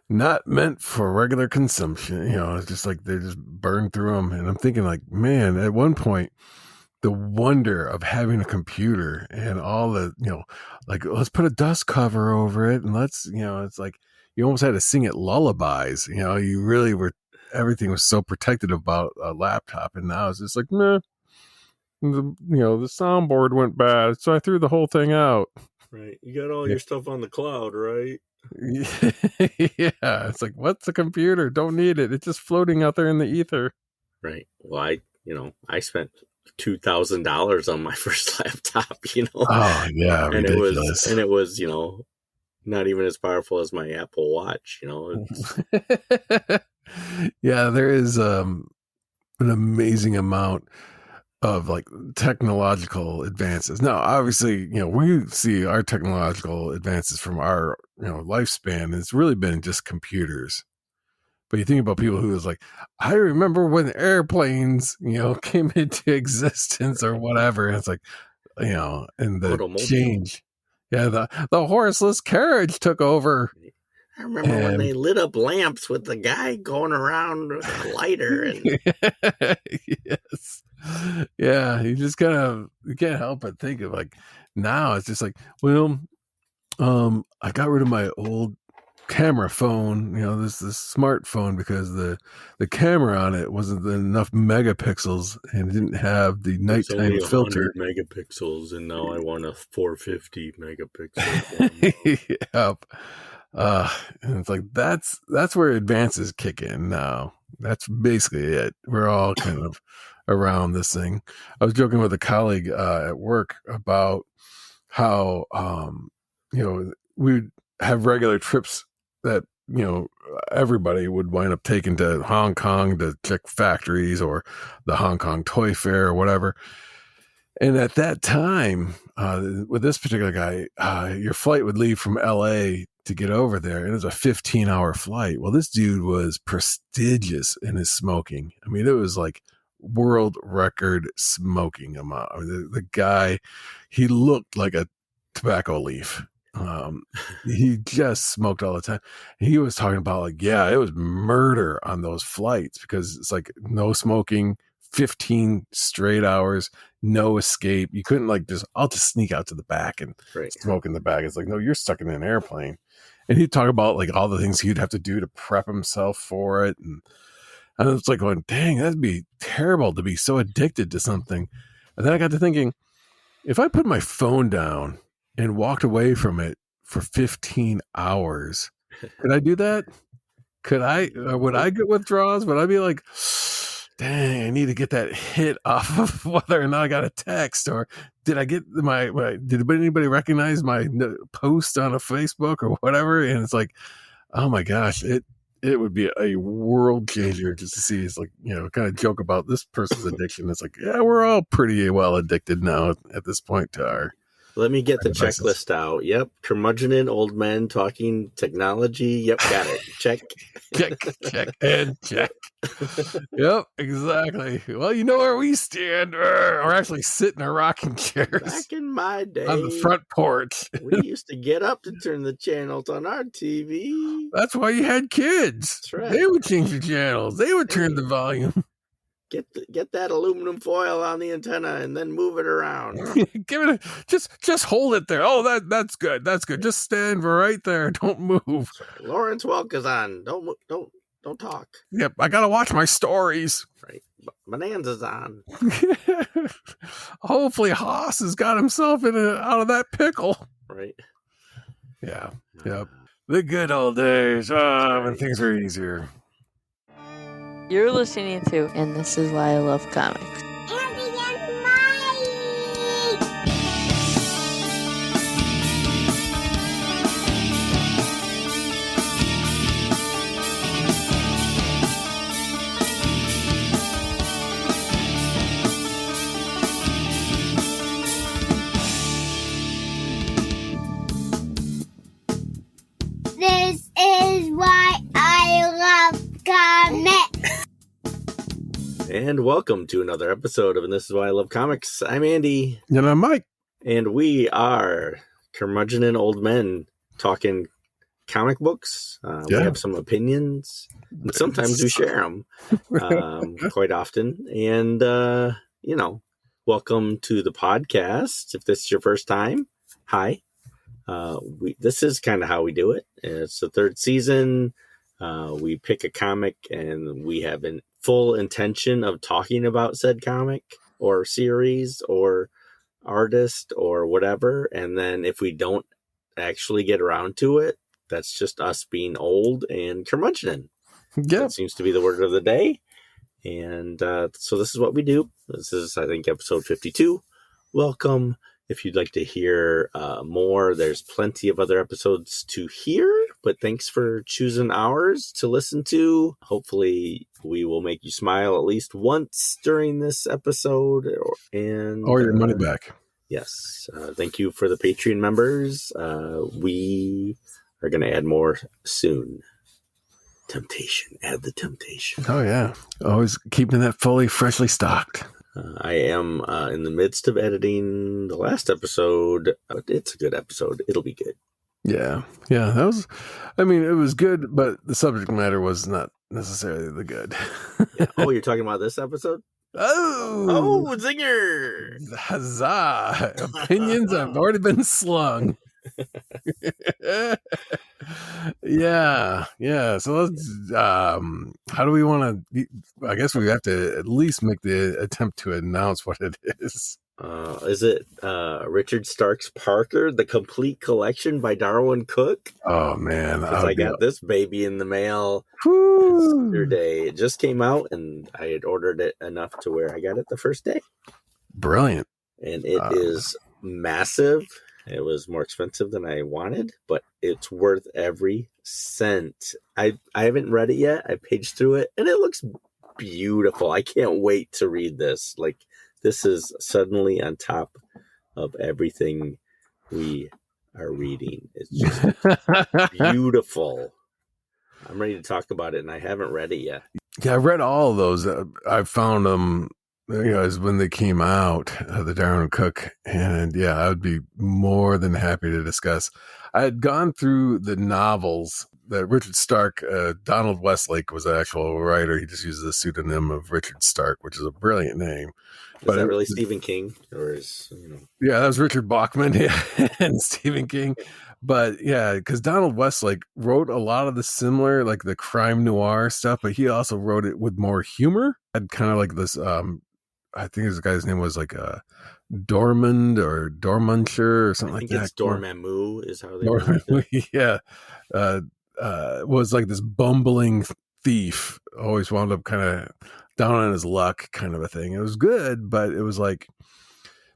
not meant for regular consumption. It's just like they just burn through them. And I'm thinking, like, man, at one point, the wonder of having a computer and all the, like, let's put a dust cover over it and let's, it's like you almost had to sing it lullabies. You really were, everything was so protected about a laptop. And now it's just like, meh, the soundboard went bad. So I threw the whole thing out. Right. You got all your stuff on the cloud, right? Yeah. It's like, what's a computer? Don't need it. It's just floating out there in the ether. Right. Well, I spent $2,000 on my first laptop, Oh yeah, and ridiculous. it was, not even as powerful as my Apple Watch, Yeah, there is an amazing amount of like technological advances. Now, obviously, we see our technological advances from our, lifespan. It's really been just computers. But you think about people who is like, I remember when airplanes, came into existence or whatever. And it's like, and the Automobile. change. Yeah, the horseless carriage took over. I remember when they lit up lamps with the guy going around with a lighter. And yes. Yeah, you can't help but think of like, now it's just like, well, I got rid of my old camera phone, this smartphone, because the camera on it wasn't enough megapixels and it didn't have the nighttime filter. 100 megapixels, and now I want a 450 megapixel. Yep. And it's like that's where advances kick in now. That's basically it. We're all kind of around this thing. I was joking with a colleague at work about how we'd have regular trips that everybody would wind up taking to Hong Kong to check factories or the Hong Kong Toy Fair or whatever. And at that time, with this particular guy, your flight would leave from LA to get over there. And it was a 15-hour flight. Well, this dude was prestigious in his smoking. I mean, it was like world record smoking amount. The guy, he looked like a tobacco leaf. He just smoked all the time. He was talking about like, yeah, it was murder on those flights because it's like no smoking, 15 straight hours, no escape. You couldn't like I'll just sneak out to the back and smoke in the back. It's like, no, you're stuck in an airplane. And he'd talk about like all the things he'd have to do to prep himself for it. And it's like going, dang, that'd be terrible to be so addicted to something. And then I got to thinking, if I put my phone down and walked away from it for 15 hours, could I do that? Would I get withdrawals? Would I be like, dang, I need to get that hit off of whether or not I got a text, or did I get did anybody recognize my post on a Facebook or whatever? And it's like, oh my gosh, it would be a world changer just to see. It's like, kind of joke about this person's addiction. It's like, yeah, we're all pretty well addicted now at this point to our. Let me get the checklist out. Yep. Curmudgeon old men talking technology. Yep. Got it. Check. check, and check. Yep, exactly. Well, you know where we stand. We're actually sitting in rocking chairs. Back in my day. On the front porch. We used to get up to turn the channels on our TV. That's why you had kids. That's right. They would change the channels. They would turn the volume. Get that aluminum foil on the antenna and then move it around. Give it just hold it there. Oh, that's good. That's good. Just stand right there. Don't move. Lawrence Welk is on. Don't talk. Yep, I gotta watch my stories. Right. Bonanza's on. Hopefully Haas has got himself out of that pickle. Right. Yeah. Yep. The good old days. When things were easier. You're listening to And This Is Why I Love Comics. Andy and Mike! This is why I love comics. And welcome to another episode of And This Is Why I Love Comics. I'm Andy. And I'm Mike. And we are curmudgeon old men talking comic books. We Yeah. have some opinions, and sometimes we share them quite often. And, welcome to the podcast. If this is your first time, hi. This is kind of how we do it. It's the third season. We pick a comic, and we have a full intention of talking about said comic or series or artist or whatever. And then if we don't actually get around to it, that's just us being old and curmudgeon. Yeah. That seems to be the word of the day. And so this is what we do. This is, I think, episode 52. Welcome. If you'd like to hear more, there's plenty of other episodes to hear, but thanks for choosing ours to listen to. Hopefully we will make you smile at least once during this episode. Or your money back. Yes. Thank you for the Patreon members. We are going to add more soon. Temptation. Add the temptation. Oh, yeah. Always keeping that fully, freshly stocked. I am in the midst of editing the last episode. It's a good episode. It'll be good. Yeah. Yeah. It was good, but the subject matter was not necessarily the good. Yeah. Oh, you're talking about this episode? Oh, zinger! Huzzah! Opinions have already been slung. Yeah. So let's, how do we want to, I guess we have to at least make the attempt to announce what it is. Is it Richard Stark's Parker, The Complete Collection by Darwin Cook? Oh, man. I got this baby in the mail yesterday. It just came out, and I had ordered it enough to where I got it the first day. Brilliant. And it is massive. It was more expensive than I wanted, but it's worth every cent. I haven't read it yet. I paged through it, and it looks beautiful. I can't wait to read this. Like, this is suddenly on top of everything we are reading. It's just beautiful. I'm ready to talk about it, and I haven't read it yet. Yeah, I read all of those. I found them, as when they came out, the Darwin Cook, and yeah, I would be more than happy to discuss. I had gone through the novels that Richard Stark, Donald Westlake was the actual writer. He just uses the pseudonym of Richard Stark, which is a brilliant name. Is that really Stephen King, or is Yeah, that was Richard Bachman and Stephen King. But yeah, because Donald Westlake wrote a lot of the similar, like the crime noir stuff, but he also wrote it with more humor. Had kind of like this. I think this guy's name was like Dormund or Dormundshire or something like that. I think it's Dormammu is how they pronounce it. Yeah. Was like this bumbling thief, always wound up kind of down on his luck kind of a thing. It was good, but it was like,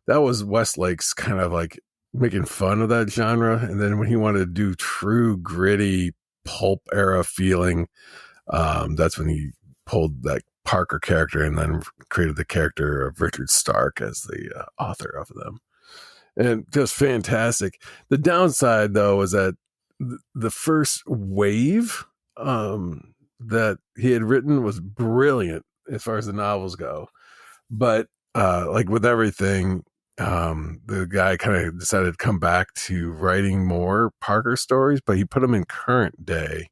that was Westlake's kind of like making fun of that genre. And then when he wanted to do true gritty pulp era feeling, that's when he pulled that Parker character and then created the character of Richard Stark as the author of them. And just fantastic. The downside, though, was that the first wave that he had written was brilliant as far as the novels go. But like with everything, the guy kind of decided to come back to writing more Parker stories, but he put them in current day.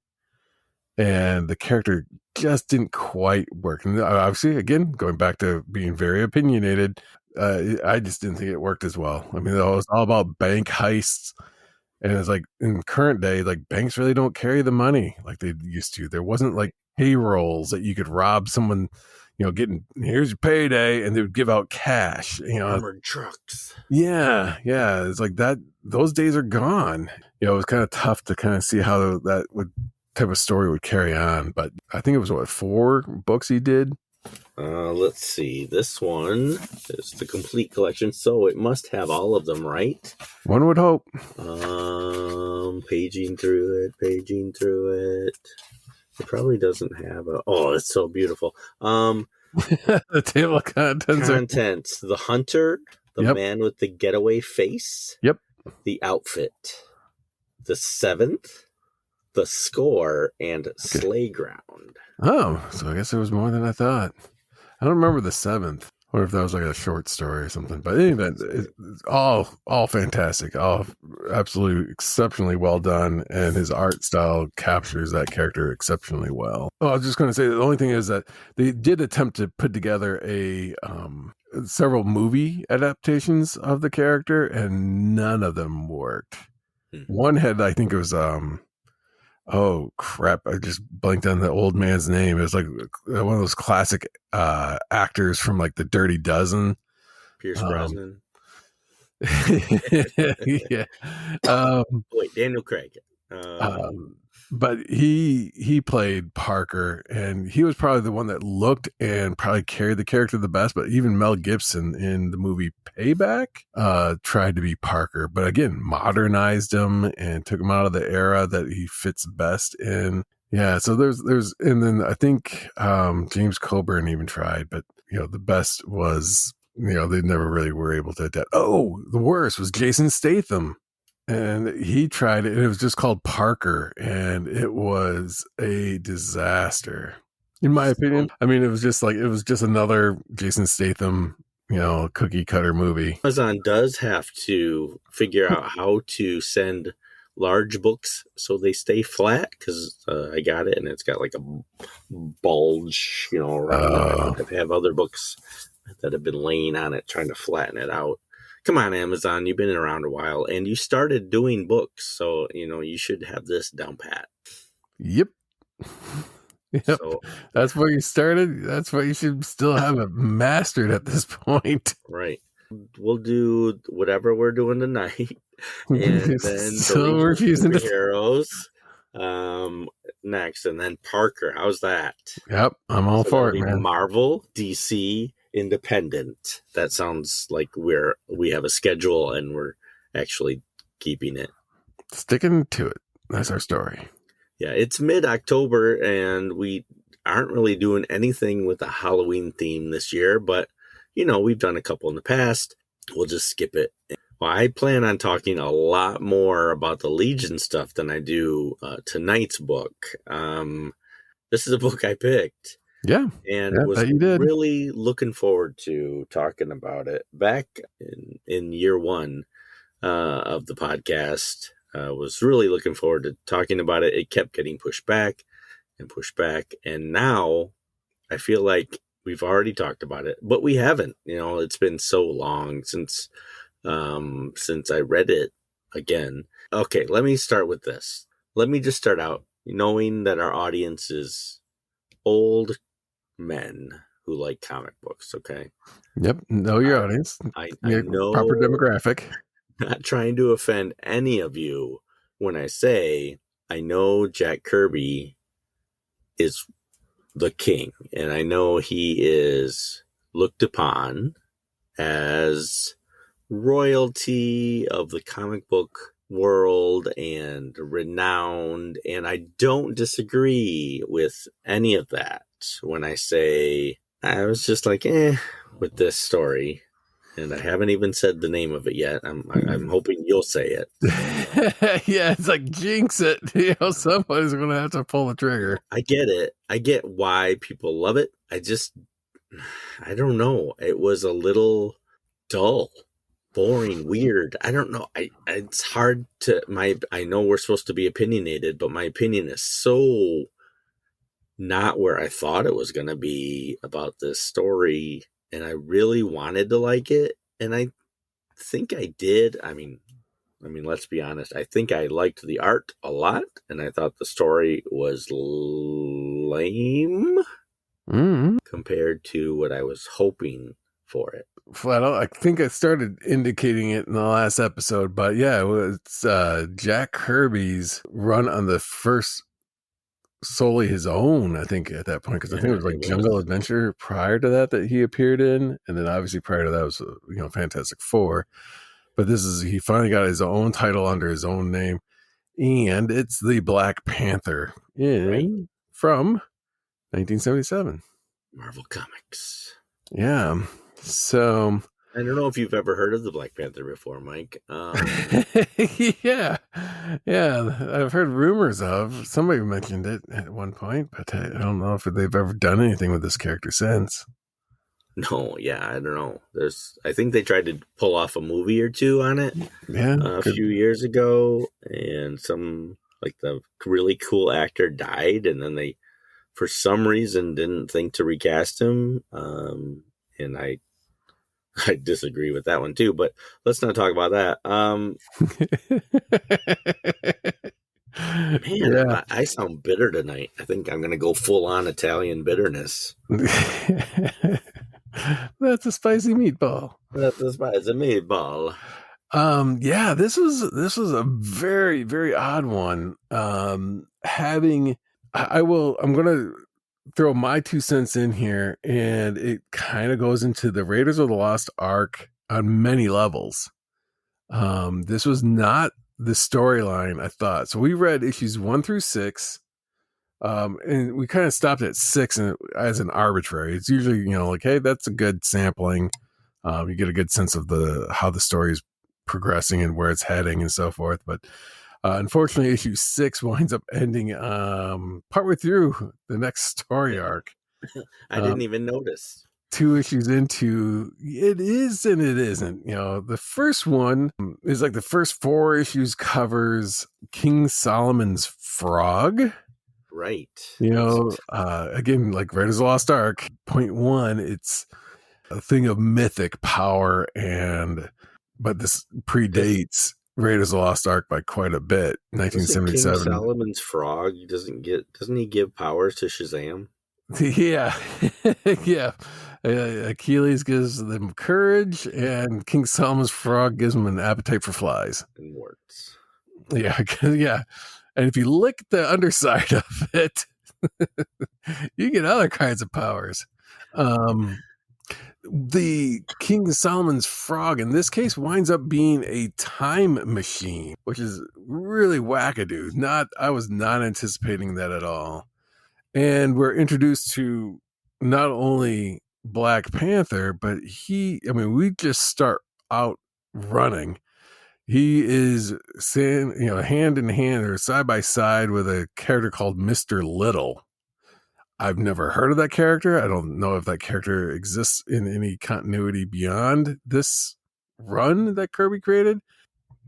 And the character just didn't quite work. And obviously, again, going back to being very opinionated, I just didn't think it worked as well. I mean, it was all about bank heists. And it's like in current day, like banks really don't carry the money like they used to. There wasn't like payrolls that you could rob someone, getting, here's your payday, and they would give out cash, armored trucks. Yeah. It's like that. Those days are gone. It was kind of tough to kind of see how that type of story would carry on. But I think it was 4 books he did. Let's see. This one is the complete collection, so it must have all of them, right? One would hope. Paging through it. It probably doesn't have it's so beautiful. The table of contents. The hunter, the man with the getaway face. Yep. The outfit. The 7th. The score and Slayground. Oh, so I guess there was more than I thought. I don't remember the 7th. wonder if that was like a short story or something. But anyway, it's all fantastic, all absolutely exceptionally well done, and his art style captures that character exceptionally well. Oh, I was just going to say the only thing is that they did attempt to put together several movie adaptations of the character, and none of them worked. One had, I think it was oh crap, I just blanked on the old man's name. It was like one of those classic actors from like the Dirty Dozen. Pierce Brosnan. Yeah. Wait, Daniel Craig. But he played Parker, and he was probably the one that looked and probably carried the character the best. But even Mel Gibson in the movie Payback tried to be Parker, but again modernized him and took him out of the era that he fits best in. Yeah, so there's and then I think James Coburn even tried, but the best was they never really were able to adapt. Oh, the worst was Jason Statham. And he tried it, and it was just called Parker, and it was a disaster, in my opinion. I mean, it was just another Jason Statham, cookie cutter movie. Amazon does have to figure out how to send large books so they stay flat, because I got it, and it's got like a bulge, around it. I have other books that have been laying on it trying to flatten it out. Come on, Amazon, you've been around a while, and you started doing books, so, you should have this down pat. Yep. So, that's where you started. That's why you should still have it mastered at this point. Right. We'll do whatever we're doing tonight, and then still refusing to heroes next, and then Parker. How's that? Yep, I'm all for it, man. Marvel, DC, Independent. That sounds like we have a schedule and we're actually keeping it. Sticking to it. That's our story. Yeah, it's mid-October and we aren't really doing anything with a Halloween theme this year, but we've done a couple in the past. We'll just skip it. Well, I plan on talking a lot more about the Legion stuff than I do tonight's book. This is a book I picked. Yeah. And was really looking forward to talking about it back in year one of the podcast. Was really looking forward to talking about it. It kept getting pushed back. And now I feel like we've already talked about it, but we haven't. It's been so long since I read it again. Okay, let me start with this. Let me just start out knowing that our audience is old men who like comic books, okay? Yep, know your audience. I know proper demographic. Not trying to offend any of you when I say I know Jack Kirby is the king, and I know he is looked upon as royalty of the comic book world and renowned, and I don't disagree with any of that. When I say I was just like with this story, and I haven't even said the name of it yet. I'm hoping you'll say it. Yeah, it's like jinx it. Somebody's gonna have to pull the trigger. I get it. I get why people love it. I don't know. It was a little dull, boring, weird. I don't know. It's hard to I know we're supposed to be opinionated, but my opinion is so not where I thought it was going to be about this story, and I really wanted to like it, and I think I did. I mean, let's be honest. I think I liked the art a lot, and I thought the story was lame compared to what I was hoping for it. Well, I think I started indicating it in the last episode, but yeah, it was Jack Kirby's run on the first solely his own, I think, at that point, because I think it was like Jungle Adventure prior to that he appeared in, and then obviously prior to that was Fantastic Four. But he finally got his own title under his own name, and it's the Black Panther from 1977 Marvel Comics. Yeah, so I don't know if you've ever heard of the Black Panther before, Mike. Yeah, I've heard rumors of. Somebody mentioned it at one point, but I don't know if they've ever done anything with this character since. No, yeah, I don't know. I think they tried to pull off a movie or two on it Yeah, a few years ago, and some like the really cool actor died, and then they, for some reason, didn't think to recast him. And I disagree with that one too. But let's not talk about that. Man, yeah. I sound bitter tonight. I think I'm gonna go full on Italian bitterness. That's a spicy meatball. That's the spice of meatball. Yeah, this was a very, very odd one. I'm gonna throw my 2 cents in here, and it kind of goes into the Raiders of the Lost Ark on many levels. This was not the storyline I thought. So we read issues 1 through 6. And we kind of stopped at 6 as an arbitrary. It's usually, like, hey, that's a good sampling. You get a good sense of how the story is progressing and where it's heading and so forth. But unfortunately, issue 6 winds up ending partway through the next story arc. I didn't even notice. 2 issues into it is and it isn't. The first one is like the first 4 issues covers King Solomon's frog. Right. Again, like Raiders of the Lost Ark, point 1, it's a thing of mythic power, but this predates Raiders of the Lost Ark by quite a bit. 1977. King Solomon's frog doesn't he give powers to Shazam? Yeah. Yeah. Achilles gives them courage, and King Solomon's frog gives them an appetite for flies. And warts. Yeah. Yeah. And if you lick the underside of it, you get other kinds of powers. The King Solomon's frog in this case winds up being a time machine, which is really wackadoo. I was not anticipating that at all. And we're introduced to not only Black Panther, but we just start out running. He is hand in hand or side by side with a character called Mr. Little. I've never heard of that character. I don't know if that character exists in any continuity beyond this run that Kirby created.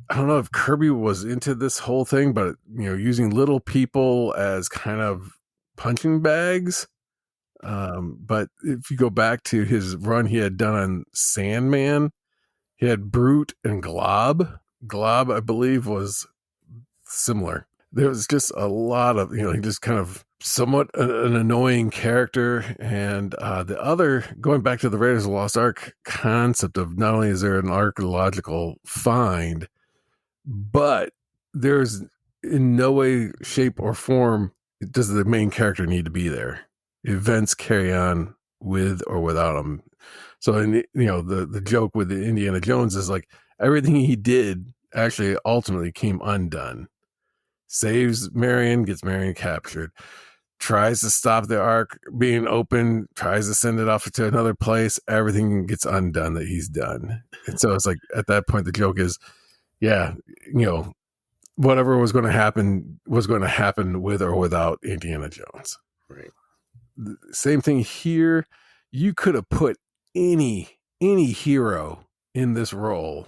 I don't know if Kirby was into this whole thing, but using little people as kind of punching bags. But if you go back to his run he had done on Sandman, he had Brute and Glob. Glob, I believe, was similar. There was just a lot of, he just kind of somewhat an annoying character. And the other, going back to the Raiders of the Lost Ark concept of not only is there an archaeological find, but there's in no way, shape, or form does the main character need to be there. Events carry on with or without him. So, the joke with the Indiana Jones is like everything he did actually ultimately came undone. Saves Marion, gets Marion captured, tries to stop the ark being open, tries to send it off to another place. Everything gets undone that he's done. And so it's like at that point, the joke is, whatever was going to happen with or without Indiana Jones. Right. Same thing here. You could have put any hero in this role.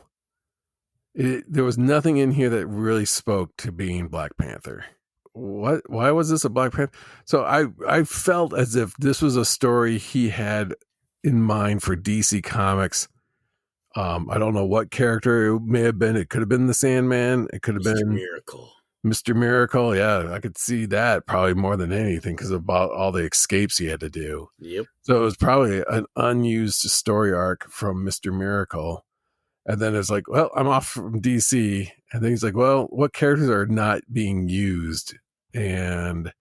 There was nothing in here that really spoke to being Black Panther. Why was this a Black Panther? So I felt as if this was a story he had in mind for DC Comics. I don't know what character it may have been. It could have been the Sandman. It could have been Mr. Miracle. Yeah, I could see that probably more than anything because about all the escapes he had to do. Yep. So it was probably an unused story arc from Mr. Miracle. And then it's like, well, I'm off from DC. And then he's like, well, what characters are not being used? And,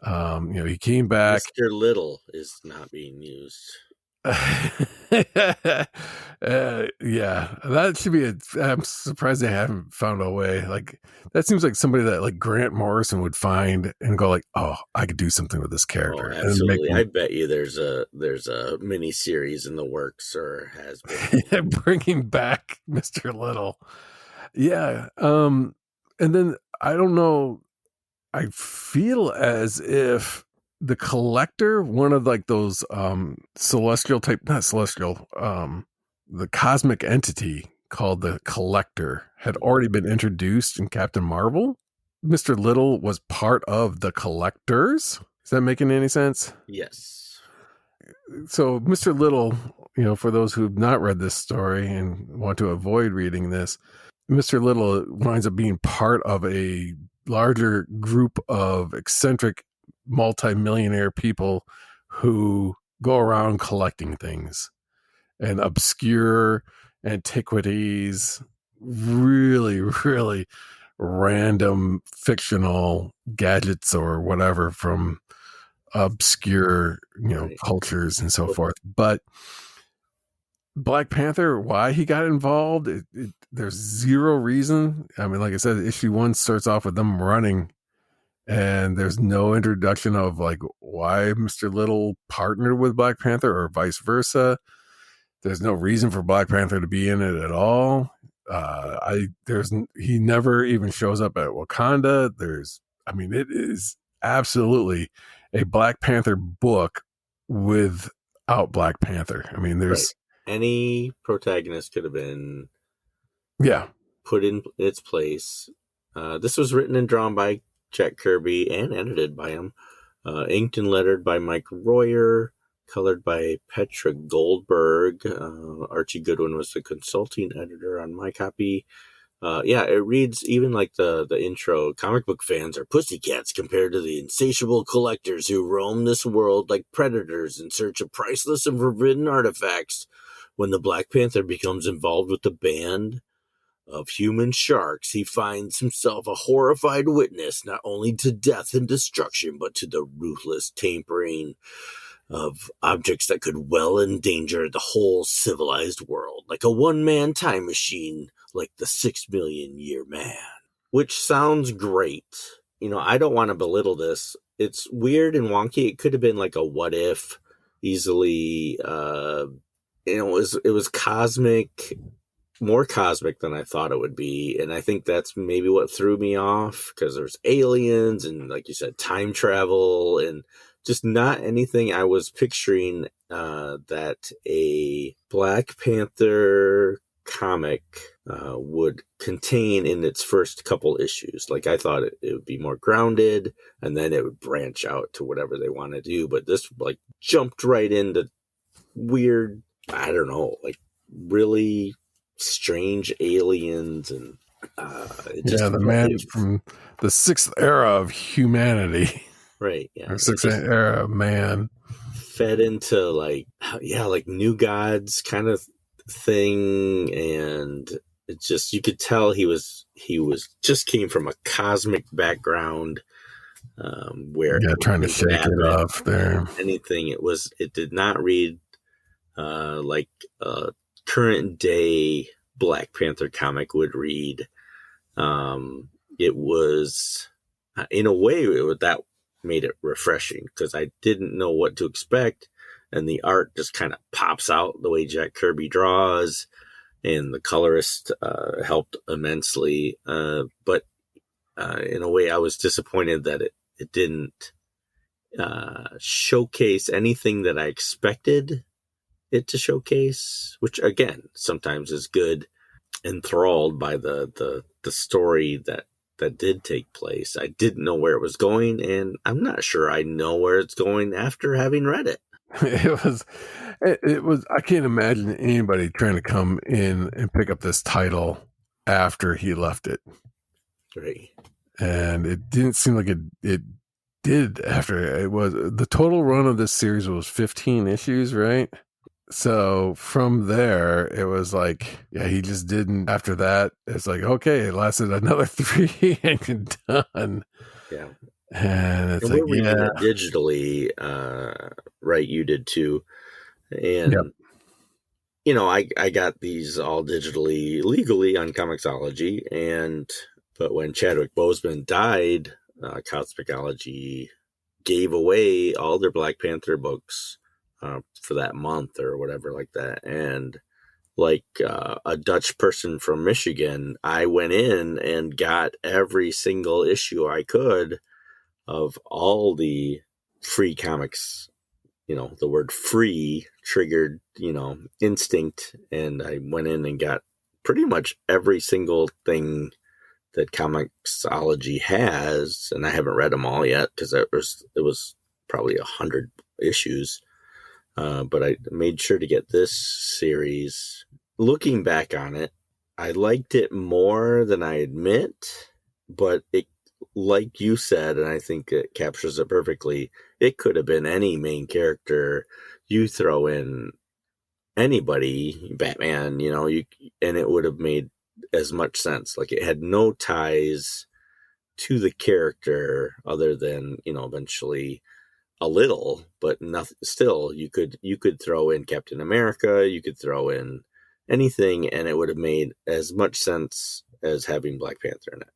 he came back. Mr. Little is not being used. Yeah, that should be I'm surprised they haven't found a way. Like that seems like somebody that like Grant Morrison would find and go like, oh, I could do something with this character. Oh, absolutely. I bet you there's a mini series in the works or has been. Bringing back Mr. Little. Yeah. And then I don't know. I feel as if the Collector, one of like those celestial type, not celestial, the cosmic entity called the Collector had already been introduced in Captain Marvel. Mr. Little was part of the Collectors. Is that making any sense? Yes. So Mr. Little, for those who've not read this story and want to avoid reading this, Mr. Little winds up being part of a larger group of eccentric multimillionaire people who go around collecting things and obscure antiquities, really, really random fictional gadgets or whatever from obscure, Right. cultures and so forth. But Black Panther, why he got involved, there's zero reason. I mean, like I said, issue 1 starts off with them running, and there's no introduction of like why Mr. Little partnered with Black Panther or vice versa. There's no reason for Black Panther to be in it at all. He never even shows up at Wakanda. It is absolutely a Black Panther book without Black Panther. I mean, there's any protagonist could have been put in its place. This was written and drawn by Jack Kirby and edited by him. Inked and lettered by Mike Royer. Colored by Petra Goldberg. Archie Goodwin was the consulting editor on my copy. It reads even like the intro. Comic book fans are pussycats compared to the insatiable collectors who roam this world like predators in search of priceless and forbidden artifacts. When the Black Panther becomes involved with the band of human sharks, he finds himself a horrified witness not only to death and destruction, but to the ruthless tampering of objects that could well endanger the whole civilized world, like a one-man time machine, like the 6 million year man. Which sounds great. I don't want to belittle this. It's weird and wonky. It could have been like a what if, easily. It was cosmic, more cosmic than I thought it would be, and I think that's maybe what threw me off, because there's aliens and, like you said, time travel and just not anything I was picturing that a Black Panther comic would contain in its first couple issues. Like, I thought it would be more grounded, and then it would branch out to whatever they want to do. But this like jumped right into weird, I don't know, like really strange aliens, and the man from the 6th era of humanity. Right, yeah. Or 6th era of man. Fed into like New Gods kind of thing, and it just, you could tell he was just came from a cosmic background, where trying to shake it off there. Anything, it did not read like a current day Black Panther comic would read. It was, in a way, that made it refreshing, because I didn't know what to expect, and the art just kind of pops out the way Jack Kirby draws, and the colorist helped immensely. But in a way, I was disappointed that it didn't showcase anything that I expected it to showcase, which again sometimes is good. Enthralled by the story that did take place. I didn't know where it was going, and I'm not sure I know where it's going after having read it. It was I can't imagine anybody trying to come in and pick up this title after he left it. Right. And it didn't seem like it did after. It was, the total run of this series was 15 issues, right? So from there, it was like, he just didn't. After that, it's like, okay, it lasted another 3 and done. Yeah. And it's we're reading it digitally, right? You did too. And, I got these all digitally, legally on Comixology. But when Chadwick Boseman died, Cosmicology gave away all their Black Panther books for that month or whatever like that. And like a Dutch person from Michigan, I went in and got every single issue I could of all the Free Comics, the word free triggered, instinct. And I went in and got pretty much every single thing that Comixology has. And I haven't read them all yet because it was probably 100 issues. But I made sure to get this series. Looking back on it, I liked it more than I admit, but it, like you said, and I think it captures it perfectly, it could have been any main character. You throw in anybody, Batman, and it would have made as much sense. Like, it had no ties to the character other than, eventually a little, but nothing. Still, you could throw in Captain America, you could throw in anything, and it would have made as much sense as having Black Panther in it.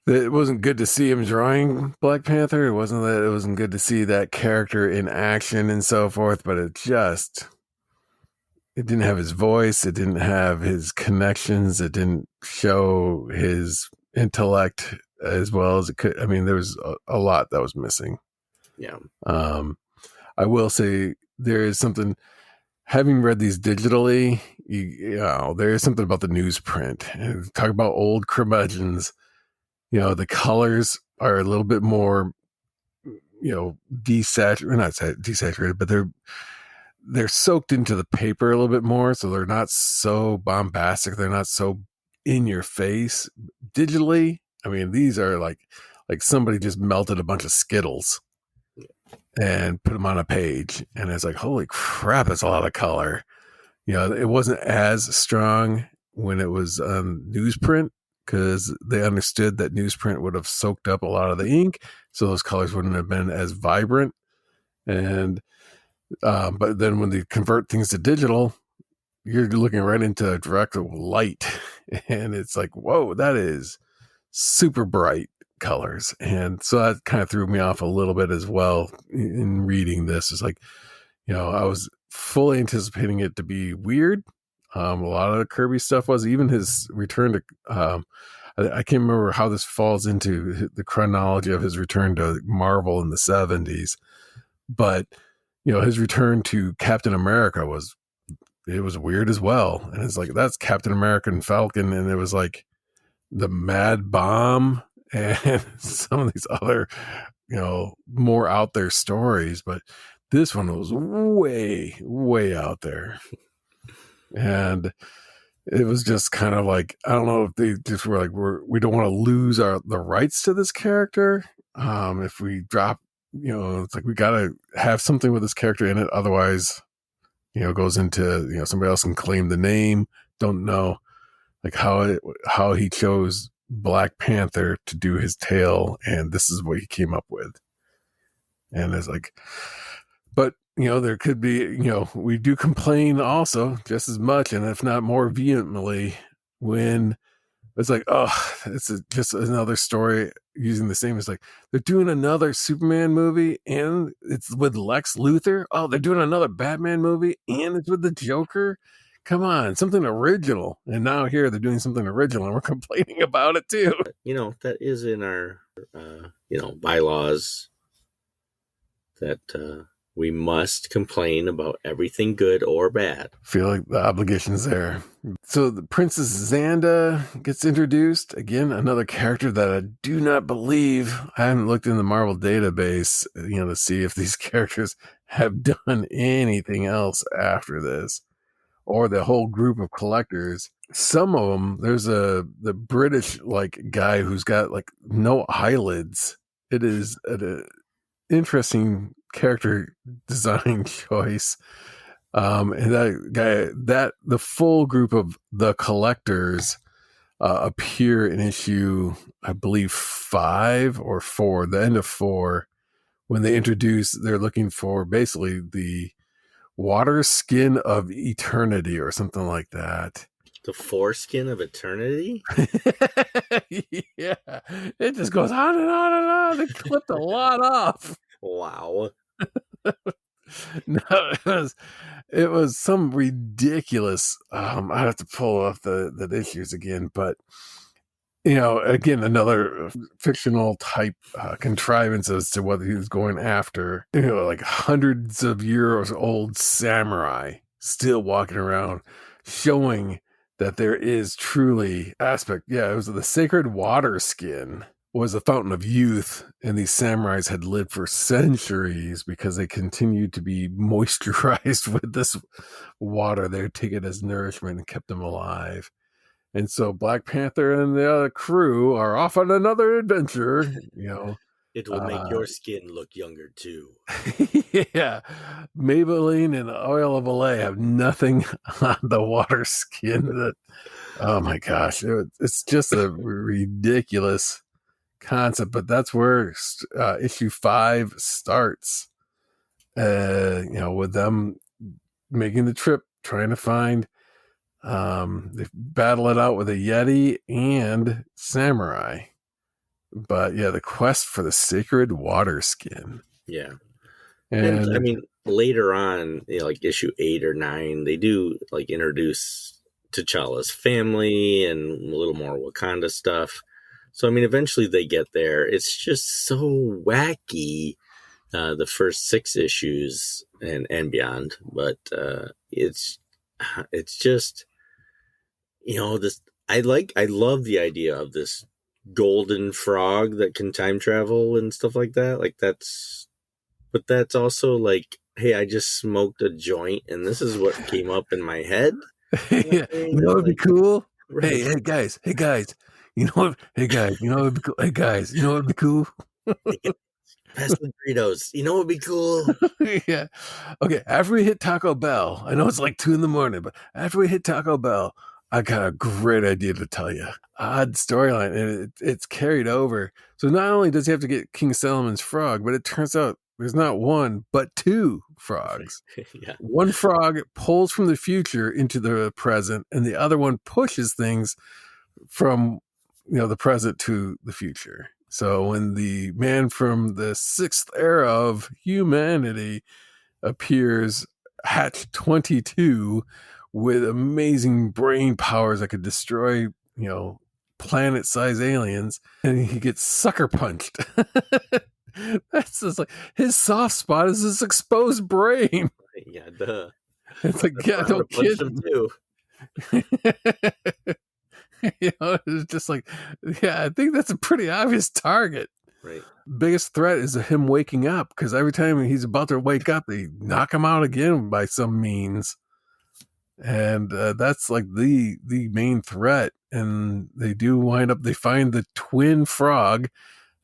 It wasn't good to see him drawing Black Panther. It wasn't good to see that character in action and so forth, but it didn't have his voice. It didn't have his connections. It didn't show his intellect as well as it could. I mean, there was a lot that was missing. Yeah. I will say there is something, having read these digitally, there is something about the newsprint. And talk about old curmudgeons. The colors are a little bit more, desaturated, but they're soaked into the paper a little bit more, so they're not so bombastic. They're not so in your face. Digitally, I mean, these are like somebody just melted a bunch of Skittles and put them on a page, and it's like, holy crap, that's a lot of color. It wasn't as strong when it was newsprint, because they understood that newsprint would have soaked up a lot of the ink, so those colors wouldn't have been as vibrant. And but then when they convert things to digital, you're looking right into direct light, and it's like, whoa, that is super bright colors. And so that kind of threw me off a little bit as well in reading this. It's like, I was fully anticipating it to be weird. A lot of the Kirby stuff was, even his return to I can't remember how this falls into the chronology of his return to Marvel in the 70s, but his return to Captain America was weird as well. And it's like, that's Captain America and Falcon, and it was like the Mad Bomb and some of these other more out there stories, but this one was way, way out there. And it was just kind of like, I don't know if they just were like, we don't want to lose the rights to this character. If we drop, it's like, we got to have something with this character in it. Otherwise, it goes into, somebody else can claim the name. Don't know like how he chose Black Panther to do his tale. And this is what he came up with. And it's like, but there could be, we do complain also just as much, and if not more vehemently, when it's like, oh, it's just another story using the same. It's like, they're doing another Superman movie and it's with Lex Luthor. Oh, they're doing another Batman movie and it's with the Joker. Come on, something original. And now here they're doing something original and we're complaining about it too. That is in our, bylaws that we must complain about everything good or bad. Feel like the obligation's there. So the Princess Xanda gets introduced. Again, another character that I do not believe. I haven't looked in the Marvel database, to see if these characters have done anything else after this, or the whole group of collectors. Some of them, there's the British guy who's got no eyelids. It is an interesting character design choice. And that guy, the full group of the collectors appear in issue, I believe 5 or 4, the end of 4, when they introduce, they're looking for basically the water skin of eternity or something like that. The foreskin of eternity? Yeah. It just goes on and on and on. They clipped a lot off. Wow. No, it was some ridiculous. I have to pull off the issues again, but again, another fictional type contrivance as to what he was going after. Like hundreds of years old samurai still walking around, showing that there is truly aspect. Yeah, it was the sacred water skin was a fountain of youth, and these samurais had lived for centuries because they continued to be moisturized with this water. They would take it as nourishment and kept them alive. And so Black Panther and the crew are off on another adventure, It will make your skin look younger too. Yeah. Maybelline and oil of Olay have nothing on the water skin that, oh my gosh, it's just a ridiculous concept, but that's where issue 5 starts, with them making the trip, trying to find, they battle it out with a Yeti and samurai. But yeah, the quest for the sacred water skin. Yeah. And I mean, later on, like issue 8 or 9, they do like introduce T'Challa's family and a little more Wakanda stuff. So, I mean, eventually they get there. It's just so wacky, the first 6 issues and beyond. But it's just, this. I love the idea of this golden frog that can time travel and stuff like that. But that's also like, hey, I just smoked a joint and this is what came up in my head. Yeah, it'd be cool. Right. Hey guys, hey guys, it'd be cool. Hey guys, it'd be cool. Pass the Doritos. It'd be cool. Yeah. Okay. After we hit Taco Bell, I know it's like 2 a.m, but after we hit Taco Bell, I got a great idea to tell you. Odd storyline, and it's carried over. So not only does he have to get King Solomon's frog, but it turns out there's not one, but 2 frogs. Yeah. One frog pulls from the future into the present, and the other one pushes things from the present to the future. So when the man from the 6th era of humanity appears, Hatch 22, with amazing brain powers that could destroy, planet-sized aliens, and he gets sucker punched. That's just like his soft spot is his exposed brain. Yeah, duh. It's like, yeah, no kidding. Too. It's just like, yeah, I think that's a pretty obvious target. Right. Biggest threat is him waking up, because every time he's about to wake up, they knock him out again by some means. And that's like the main threat. And they do wind up, they find the twin frog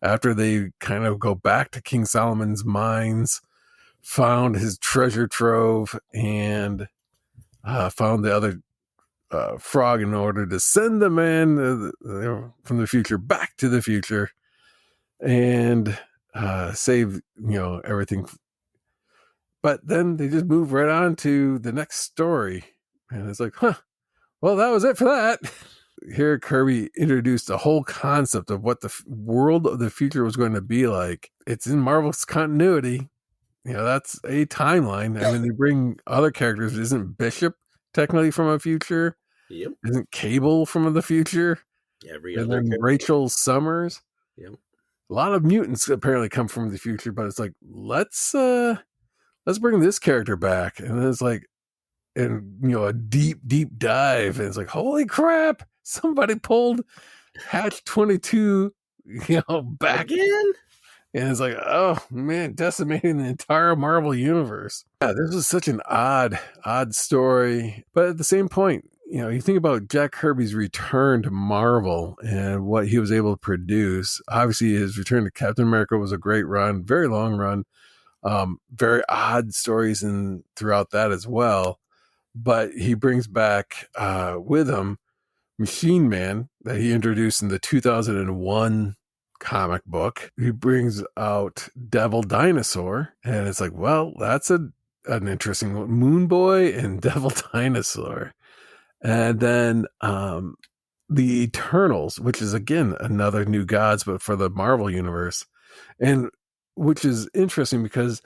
after they kind of go back to King Solomon's mines, found his treasure trove, and found the other frog in order to send the man from the future back to the future and save everything. But then they just move right on to the next story, and it's like, well, that was it for that. Here Kirby introduced a whole concept of what the world of the future was going to be like. It's in Marvel's continuity. That's a timeline. I mean, they bring other characters. Isn't Bishop technically from a future? Yep. Isn't Cable from the future? Every and other then character. Rachel Summers. Yep. A lot of mutants apparently come from the future, but it's like, let's bring this character back. And then it's like, and a deep dive. And it's like, holy crap, somebody pulled Hatch 22, back again. And it's like, oh man, decimating the entire Marvel universe. Yeah, this was such an odd story. But at the same point, you think about Jack Kirby's return to Marvel and what he was able to produce. Obviously, his return to Captain America was a great run, very long run. Very odd stories throughout that as well. But he brings back with him Machine Man that he introduced in the 2001 comic book. He brings out Devil Dinosaur, and it's like, well, that's an interesting one. Moon Boy and Devil Dinosaur. And then the Eternals, which is again another New Gods, but for the Marvel universe, and which is interesting because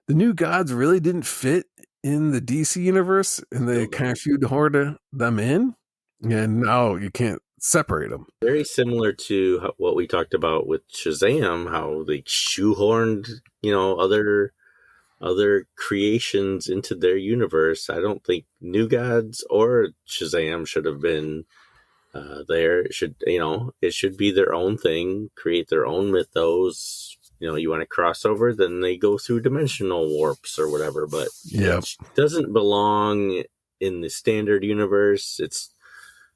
the New Gods really didn't fit in the DC universe, and they kind of shoehorned them in. And now you can't separate them. Very similar to what we talked about with Shazam, how they shoehorned, other creations into their universe. I don't think New Gods or Shazam should have been there. It should be their own thing, create their own mythos. You want to cross over, then they go through dimensional warps or whatever, but Yeah. it doesn't belong in the standard universe. It's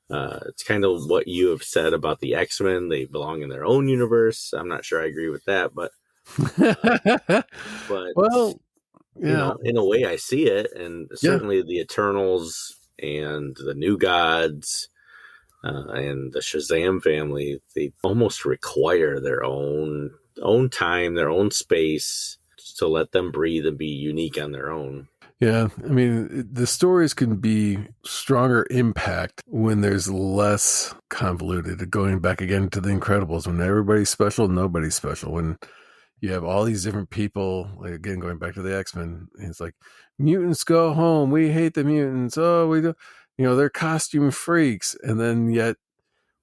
kind of what you have said about the X-Men. They belong in their own universe. I'm not sure I agree with that, but Well, yeah. in a way I see it, and certainly the Eternals and the New Gods and the Shazam family, they almost require their own time, their own space, to let them breathe and be unique on their own. Yeah, I mean, the stories can be stronger impact when there's less convoluted. Going back again to the Incredibles, when everybody's special, nobody's special. When you have all these different people, like again, going back to the X-Men, it's like, mutants go home. We hate the mutants. Oh, we do. They're costume freaks. And then yet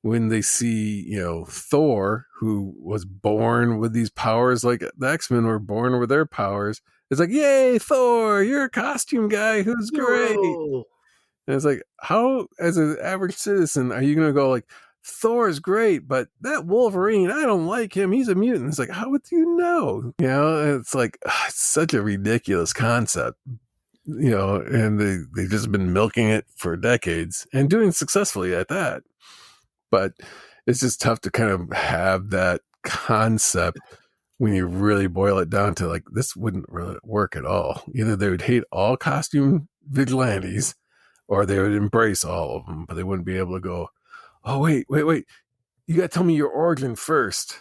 when they see, Thor, who was born with these powers like the X-Men were born with their powers, it's like, yay, Thor, you're a costume guy who's great. Whoa. And it's like, how, as an average citizen, are you going to go like, Thor's great, but that Wolverine, I don't like him. He's a mutant. It's like, how would you know? It's like, it's such a ridiculous concept, and they've just been milking it for decades and doing successfully at that. But it's just tough to kind of have that concept when you really boil it down to like, this wouldn't really work at all. Either they would hate all costume vigilantes or they would embrace all of them, but they wouldn't be able to go, oh, wait. You got to tell me your origin first.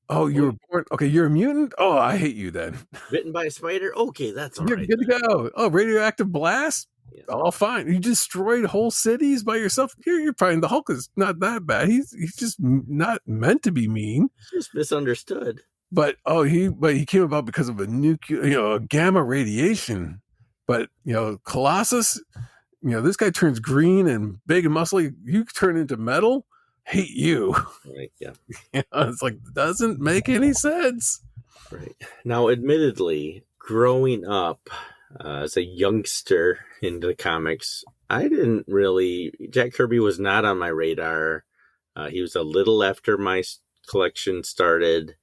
Oh, you were born. Okay, you're a mutant? Oh, I hate you then. Bitten by a spider? Okay, that's all You're right. good to go. Oh, radioactive blast? Yeah. All fine. You destroyed whole cities by yourself. You're fine. The Hulk is not that bad. He's just not meant to be mean. Just misunderstood. But he came about because of a nuclear, a gamma radiation. But Colossus, this guy turns green and big and muscly. You turn into metal. Hate you. Right. Yeah. It's like, doesn't make any sense. Right. Now, admittedly, growing up as a youngster into the comics, I didn't really. Jack Kirby was not on my radar. He was a little after my collection started.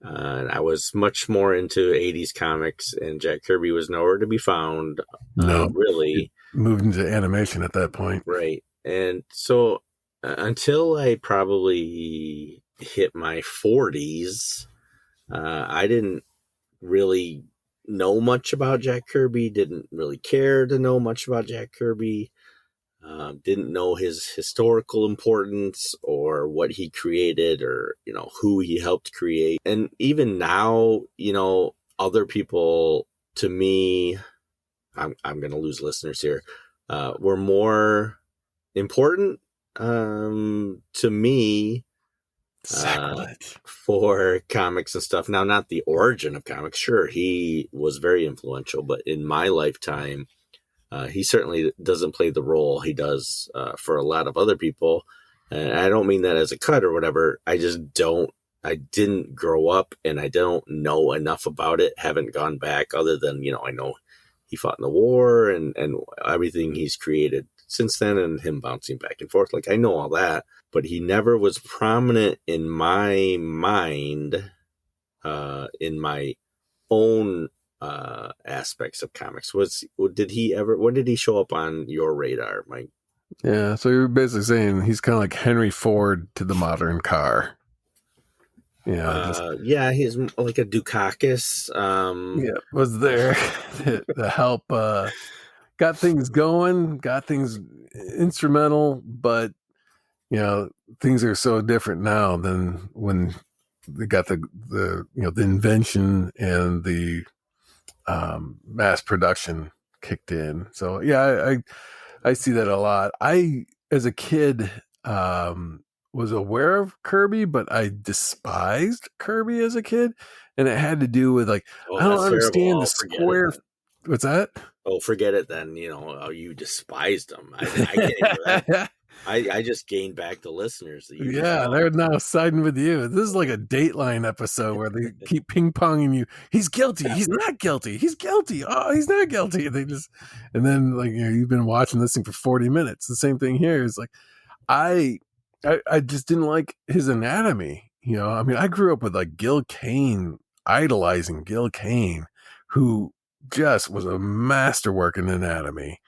I was much more into 80s comics, and Jack Kirby was nowhere to be found. No, really. Moved into animation at that point. Right. And so until I probably hit my 40s, I didn't really know much about Jack Kirby, didn't really care to know much about Jack Kirby. Didn't know his historical importance or what he created or, who he helped create. And even now, other people, to me, I'm going to lose listeners here, were more important to me for comics and stuff. Now, not the origin of comics. Sure, he was very influential, but in my lifetime, he certainly doesn't play the role he does for a lot of other people. And I don't mean that as a cut or whatever. I didn't grow up and I don't know enough about it. Haven't gone back other than, I know he fought in the war and everything he's created since then and him bouncing back and forth. Like, I know all that, but he never was prominent in my mind, in my own aspects of comics. When did he show up on your radar, Mike? Yeah, so you're basically saying he's kind of like Henry Ford to the modern car. Yeah, he's like a Dukakis. Was there to help got things going, got things instrumental, but things are so different now than when they got the invention and the mass production kicked in. So yeah, I see that a lot. I, as a kid, was aware of Kirby, but I despised Kirby as a kid, and it had to do with like, I don't understand the square. What's that? Oh, forget it then. You despised him. I can't hear that. I just gained back the listeners that you just Yeah, they're lost. now siding with you. This is like a Dateline episode where they keep ping ponging you. He's guilty. He's not guilty. He's guilty. Oh, he's not guilty. And they just, and then like you've been watching this thing for 40 minutes. The same thing here is like I just didn't like his anatomy. I mean, I grew up with like Gil Kane, idolizing Gil Kane, who just was a masterwork in anatomy.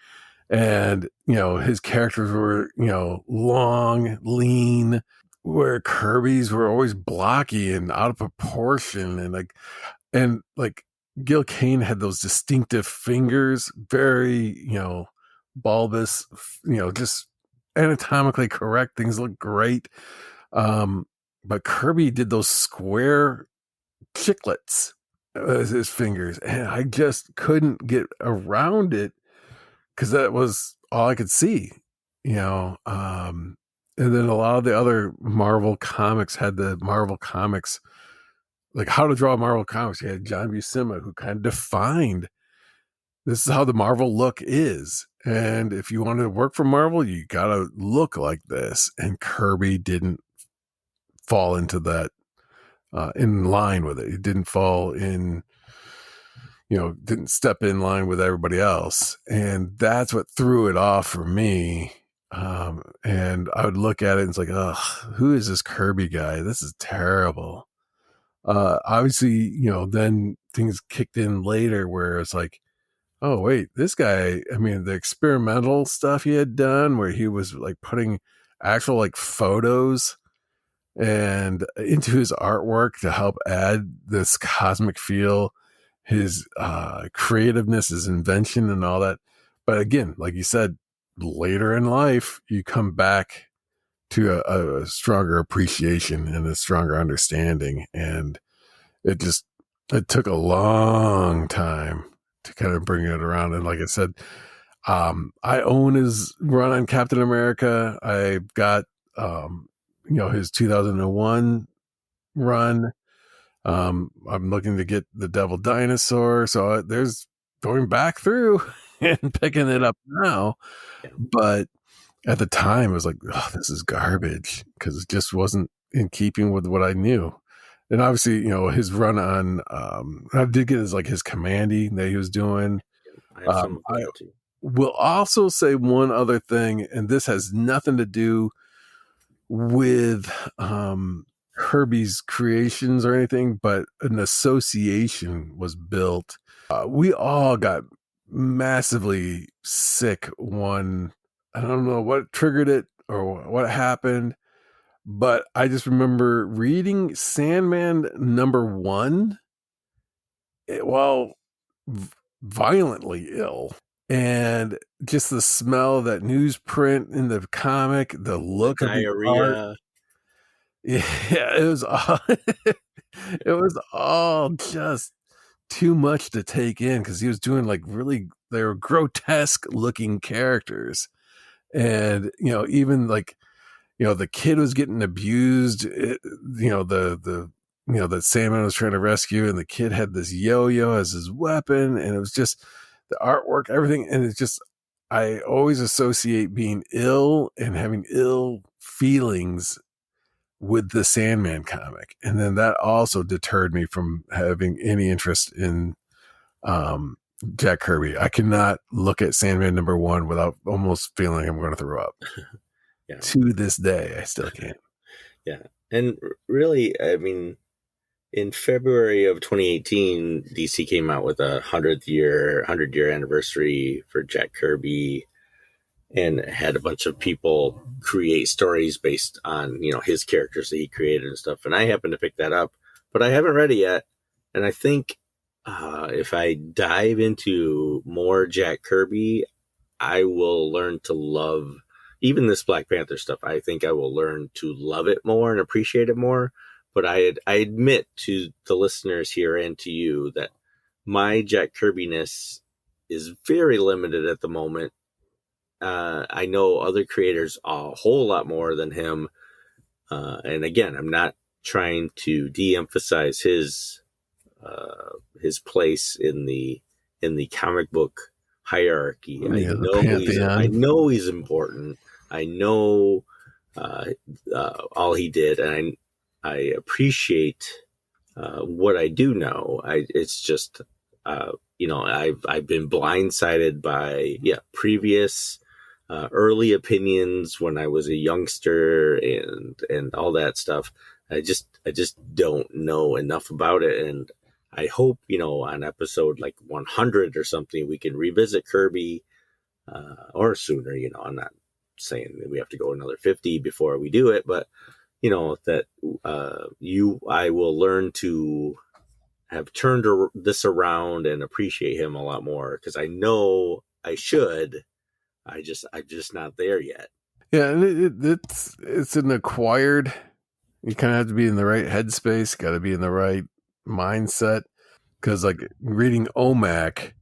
And, his characters were, long, lean, where Kirby's were always blocky and out of proportion. And like Gil Kane had those distinctive fingers, very, bulbous, just anatomically correct. Things look great. But Kirby did those square chiclets as his fingers, and I just couldn't get around it because that was all I could see, and then a lot of the other Marvel comics had the Marvel comics, like how to draw Marvel comics. You had John Buscema, who kind of defined this is how the Marvel look is. And if you want to work for Marvel, you got to look like this. And Kirby didn't fall into that in line with it. He didn't fall in, didn't step in line with everybody else. And that's what threw it off for me. And I would look at it and it's like, ugh, who is this Kirby guy? This is terrible. Obviously, then things kicked in later where it's like, oh, wait, this guy, I mean, the experimental stuff he had done where he was like putting actual like photos and into his artwork to help add this cosmic feel, his creativeness, his invention and all that. But again, like you said, later in life, you come back to a stronger appreciation and a stronger understanding. And it took a long time to kind of bring it around. And like I said, I own his run on Captain America. I've got, his 2001 run. I'm looking to get the Devil Dinosaur. So there's going back through and picking it up now. But at the time, it was like, oh, this is garbage because it just wasn't in keeping with what I knew. And obviously, his run on, I did get his Commandy that he was doing. I have some of I that too. will also say one other thing, and this has nothing to do with Kirby's creations or anything, but an association was built. We all got massively sick I don't know what triggered it or what happened, but I just remember reading Sandman #1 while violently ill. And just the smell of that newsprint in the comic, the look of the art. Diarrhea. Yeah, it was all just too much to take in because he was doing they were grotesque looking characters. And, even the kid was getting abused, that Sandman was trying to rescue, and the kid had this yo-yo as his weapon, and it was just the artwork, everything. And it's just, I always associate being ill and having ill feelings with the Sandman comic. And then that also deterred me from having any interest in Jack Kirby. I cannot look at Sandman #1 without almost feeling like I'm going to throw up. Yeah. To this day, I still can't. Yeah. And really, I mean, in February of 2018, DC came out with a 100-year anniversary for Jack Kirby, and had a bunch of people create stories based on, his characters that he created and stuff. And I happened to pick that up, but I haven't read it yet. And I think if I dive into more Jack Kirby, I will learn to love even this Black Panther stuff. I think I will learn to love it more and appreciate it more. But I admit to the listeners here and to you that my Jack Kirby-ness is very limited at the moment. I know other creators a whole lot more than him. And again, I'm not trying to de-emphasize his place in the comic book hierarchy. Yeah, I know he's important, I know all he did, and I appreciate what I do know. It's just I've been blindsided by previous early opinions when I was a youngster and all that stuff. I just don't know enough about it, and I hope on episode like 100 or something we can revisit Kirby or sooner. I'm not saying that we have to go another 50 before we do it, but that I will learn to have turned this around and appreciate him a lot more, because I know I should. I'm just not there yet. Yeah, and it's an acquired. You kind of have to be in the right headspace. Got to be in the right mindset, because like reading OMAC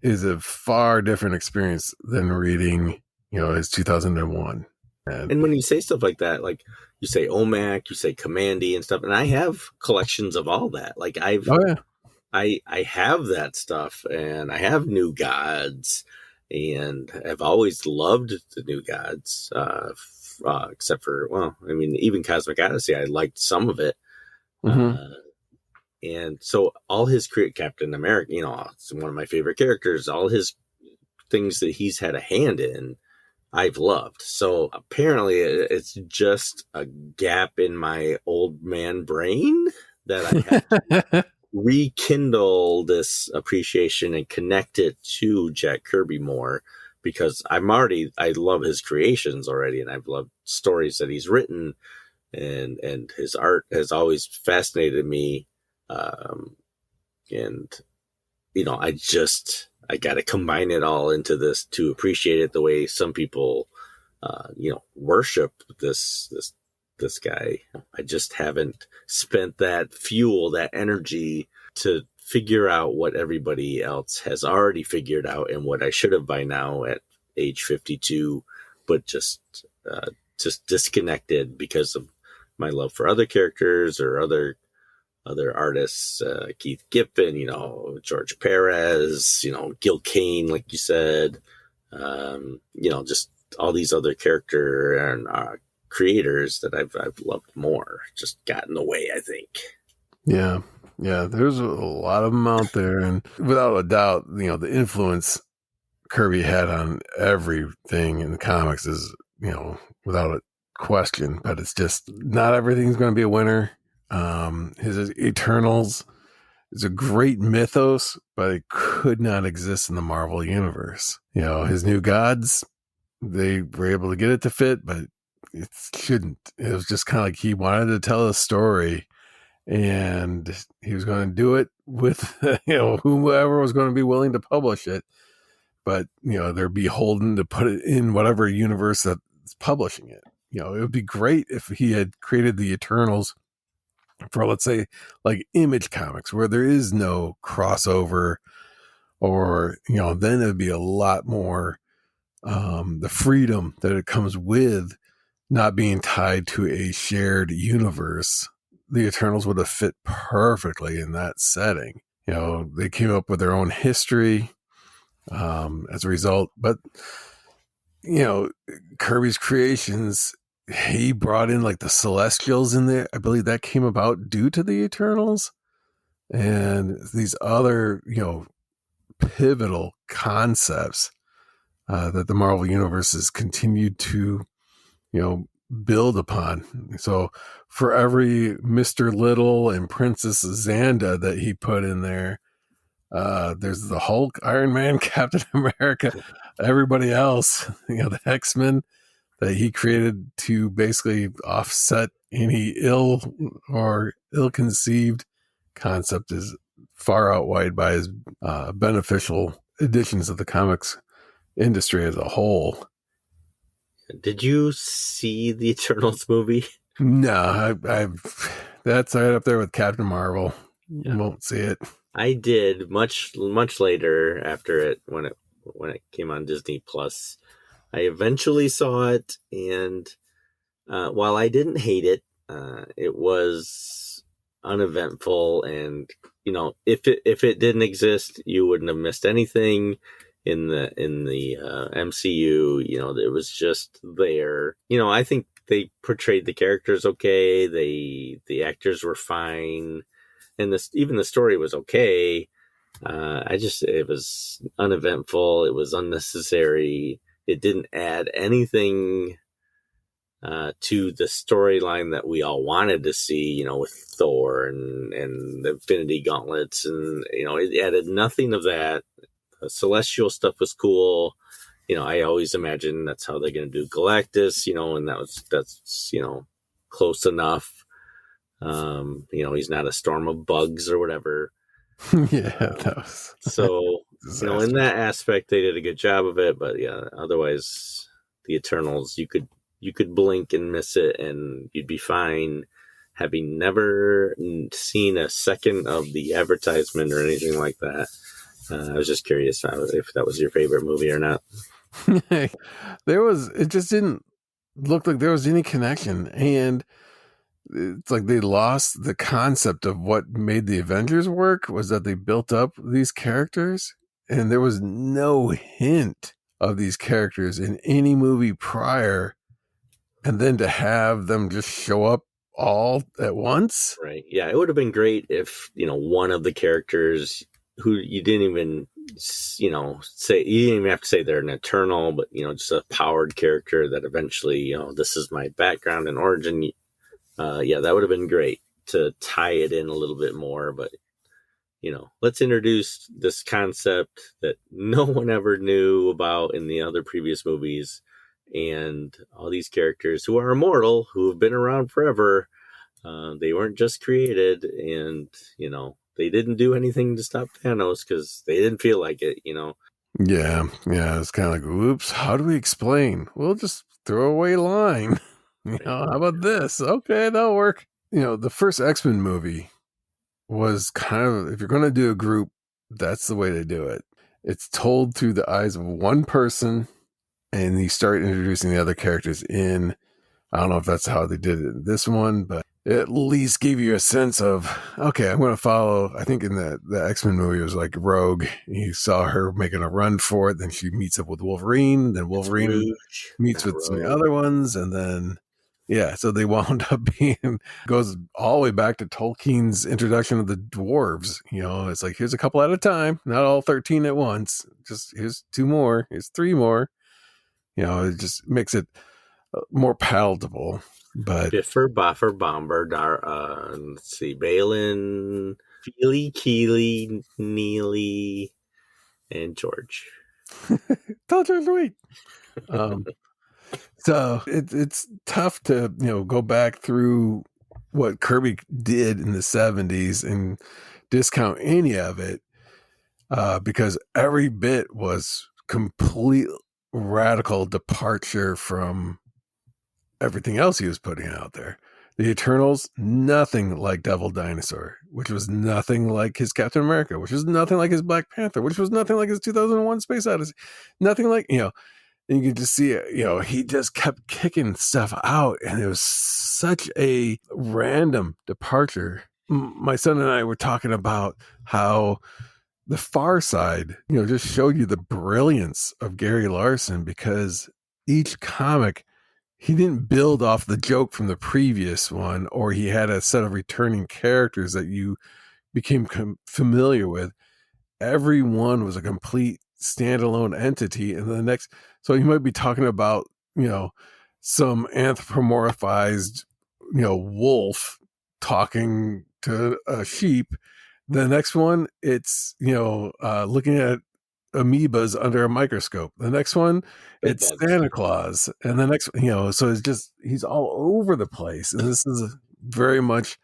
is a far different experience than reading his 2001. And when you say stuff like that, like you say OMAC, you say Commandy and stuff, and I have collections of all that. Like I have that stuff, and I have New Gods, and I've always loved the New Gods, except for, even Cosmic Odyssey, I liked some of it. Mm-hmm. And so all his Captain America, it's one of my favorite characters. All his things that he's had a hand in, I've loved. So apparently it's just a gap in my old man brain that I have to rekindle this appreciation and connect it to Jack Kirby more, because I love his creations already, and I've loved stories that he's written, and his art has always fascinated me. I got to combine it all into this to appreciate it the way some people, worship this guy. I just haven't spent that fuel, that energy to figure out what everybody else has already figured out, and what I should have by now at age 52, but just disconnected because of my love for other characters or other artists, Keith Giffen, George Perez, Gil Kane, like you said, just all these other character and creators that I've loved more, just got in the way, I think. Yeah. There's a lot of them out there, and without a doubt, the influence Kirby had on everything in the comics is, without a question. But it's just not everything's going to be a winner. His Eternals is a great mythos, but it could not exist in the Marvel universe. His New Gods, they were able to get it to fit, but it shouldn't. It was just kind of like he wanted to tell a story, and he was going to do it with whoever was going to be willing to publish it. But they're beholden to put it in whatever universe that's publishing it. It would be great if he had created the Eternals for, let's say, like Image Comics, where there is no crossover, or then it'd be a lot more the freedom that it comes with not being tied to a shared universe. The Eternals would have fit perfectly in that setting. They came up with their own history as a result, but Kirby's creations, he brought in like the Celestials in there. I believe that came about due to the Eternals, and these other, pivotal concepts that the Marvel Universe has continued to, build upon. So for every Mr. Little and Princess Xanda that he put in there, there's the Hulk, Iron Man, Captain America, everybody else, the X-Men that he created to basically offset any ill or ill-conceived concept is far outweighed by his beneficial additions of the comics industry as a whole. Did you see the Eternals movie? No, that's right up there with Captain Marvel. Yeah. You won't see it. I did much later after it when it came on Disney Plus. I eventually saw it, and while I didn't hate it, it was uneventful. And if it didn't exist, you wouldn't have missed anything. in the MCU. You know, it was just there. You know, I think they portrayed the characters okay. The actors were fine, and even the story was okay. It was uneventful. It was unnecessary. It didn't add anything to the storyline that we all wanted to see, you know, with Thor and the Infinity Gauntlets, and you know, it added nothing of that. The Celestial stuff was cool. You know, I always imagine that's how they're going to do Galactus, you know, and that's you know, close enough. You know, he's not a storm of bugs or whatever. Yeah, that was so you know, in that aspect, they did a good job of it. But yeah, otherwise, the Eternals, you could blink and miss it, and you'd be fine. Having never seen a second of the advertisement or anything like that, I was just curious if that was your favorite movie or not. It just didn't look like there was any connection, and it's like they lost the concept of what made the Avengers work, was that they built up these characters, and there was no hint of these characters in any movie prior, and then to have them just show up all at once. Right. Yeah, it would have been great if, you know, one of the characters who you didn't even, you know, say, you didn't even have to say they're an Eternal, but, you know, just a powered character that eventually, you know, this is my background and origin. Yeah, that would have been great to tie it in a little bit more. But, you know, let's introduce this concept that no one ever knew about in the other previous movies, and all these characters who are immortal, who have been around forever. They weren't just created, and, you know, they didn't do anything to stop Thanos because they didn't feel like it, you know. Yeah, it's kind of like, whoops, how do we explain? We'll just throw away line. You know, how about this? Okay, that'll work. You know, the first X-Men movie was kind of, if you're going to do a group, that's the way to do it. It's told through the eyes of one person, and you start introducing the other characters in. I don't know if that's how they did it in this one, but it at least gave you a sense of, okay, I'm going to follow. I think in the X-Men movie, it was like Rogue. You saw her making a run for it. Then she meets up with Wolverine. Then Wolverine meets with some other ones. And then, yeah, so they wound up goes all the way back to Tolkien's introduction of the dwarves. You know, it's like, here's a couple at a time, not all 13 at once. Just here's 2 more, here's 3 more. You know, it just makes it more palatable. But Biffer, Boffer, Bomber, let's see, Balin, Feely, Keely, Neely, and George. Tell George to wait. So it's tough to, you know, go back through what Kirby did in the 70s and discount any of it, because every bit was complete radical departure from everything else he was putting out there. The Eternals, nothing like Devil Dinosaur, which was nothing like his Captain America, which was nothing like his Black Panther, which was nothing like his 2001 Space Odyssey, nothing like, you know, and you could just see it, you know, he just kept kicking stuff out, and it was such a random departure. My son and I were talking about how the Far Side, you know, just showed you the brilliance of Gary Larson, because each comic, he didn't build off the joke from the previous one, or he had a set of returning characters that you became familiar with. Every one was a complete standalone entity. And the next, so you might be talking about, you know, some anthropomorphized, you know, wolf talking to a sheep. The next one, it's, you know, looking at amoebas under a microscope. The next one, it's Santa Claus. And the next, you know, so it's just, he's all over the place. And this is very much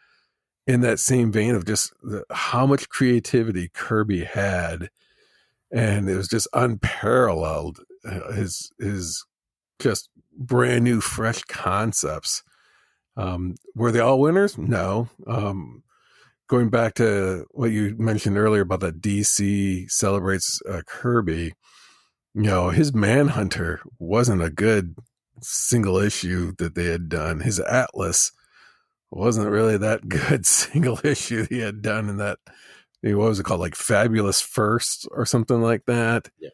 in that same vein of just how much creativity Kirby had. And it was just unparalleled. His just brand new, fresh concepts. Were they all winners? No. Going back to what you mentioned earlier about that DC celebrates Kirby, you know, his Manhunter wasn't a good single issue that they had done. His Atlas wasn't really that good single issue he had done in that, what was it called? Like Fabulous First or something like that. Yeah.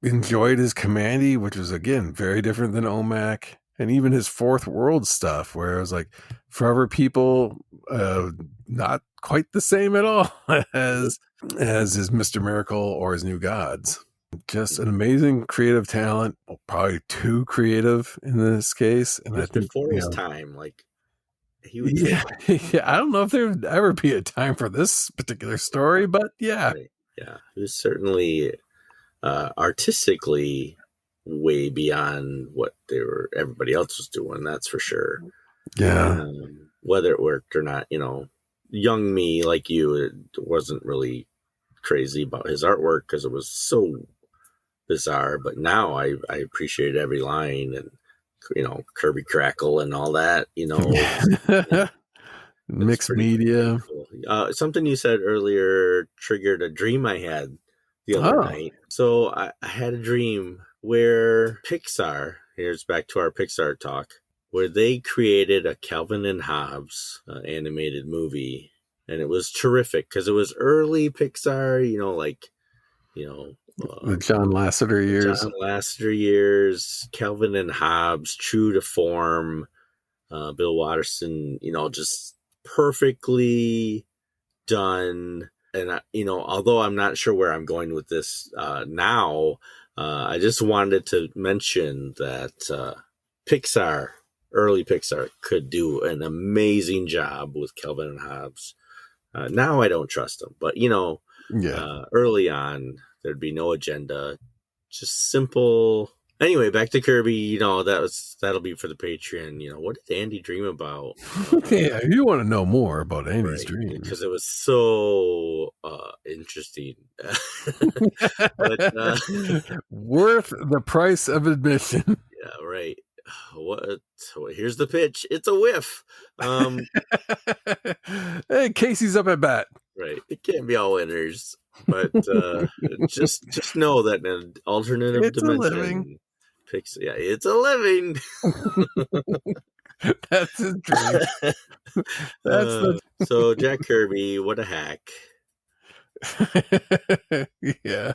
enjoyed his Commandy, which was again very different than OMAC, and even his Fourth World stuff, where it was like Forever People, not quite the same at all as his Mr. Miracle or his New Gods. Just an amazing creative talent, probably too creative in this case. And I think before his time, like he would. Yeah, I don't know if there would ever be a time for this particular story, but yeah, yeah, he was certainly artistically way beyond what everybody else was doing. That's for sure. Yeah, whether it worked or not, young me like you, it wasn't really crazy about his artwork because it was so bizarre. But now I appreciate every line and Kirby Crackle and all that. Mixed media. Cool. Something you said earlier triggered a dream I had the other night. So I had a dream where Pixar. Here's back to our Pixar talk, where they created a Calvin and Hobbes animated movie, and it was terrific because it was early Pixar. The John Lasseter years. John Lasseter years, Calvin and Hobbes, true to form. Bill Watterson, just perfectly done. And although I'm not sure where I'm going with this now, I just wanted to mention that early Pixar could do an amazing job with Calvin and Hobbes. Now I don't trust them, but early on there'd be no agenda, just simple. Anyway, back to Kirby. That'll be for the Patreon. What did Andy dream about? Yeah, you want to know more about Andy's dream because it was so interesting, but, worth the price of admission. Yeah, right. What? Here's the pitch. It's a whiff. Hey, Casey's up at bat. Right. It can't be all winners, but just know that in an alternative dimension. Yeah, it's a living. That's his dream. So Jack Kirby, what a hack. Yeah.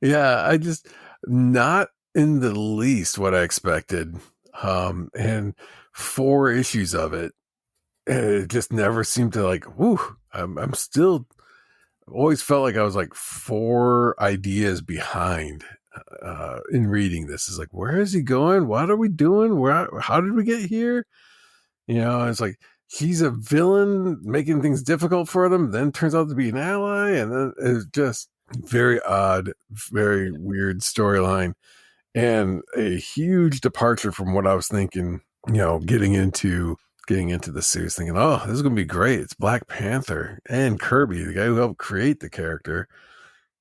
I just not in the least what I expected. And 4 issues of it, and it just never seemed to I'm still always felt like I was like 4 ideas behind in reading this. Is like, where is he going? What are we doing? How did we get here? It's like he's a villain making things difficult for them, then turns out to be an ally, and then it's just very odd, very weird storyline, and a huge departure from what I was thinking. Getting into the series, thinking, oh, this is gonna be great. It's Black Panther and Kirby, the guy who helped create the character,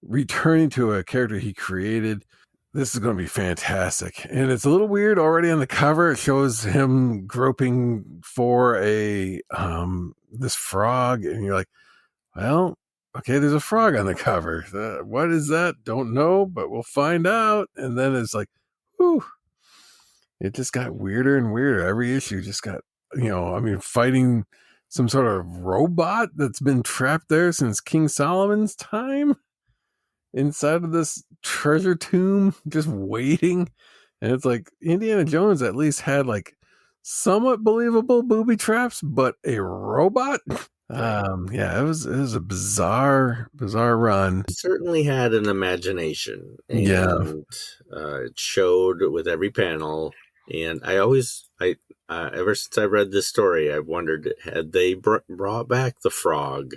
returning to a character he created. This is going to be fantastic. And it's a little weird already on the cover. It shows him groping for this frog, and you're like, well, okay, there's a frog on the cover. What is that? Don't know, but we'll find out. And then it's like, whew, it just got weirder and weirder. Every issue just got, fighting some sort of robot that's been trapped there since King Solomon's time, inside of this treasure tomb, just waiting. And it's like Indiana Jones at least had like somewhat believable booby traps, but a robot. It was a bizarre run. It certainly had an imagination, and it showed with every panel. And ever since I read this story, I've wondered, had they brought back the frog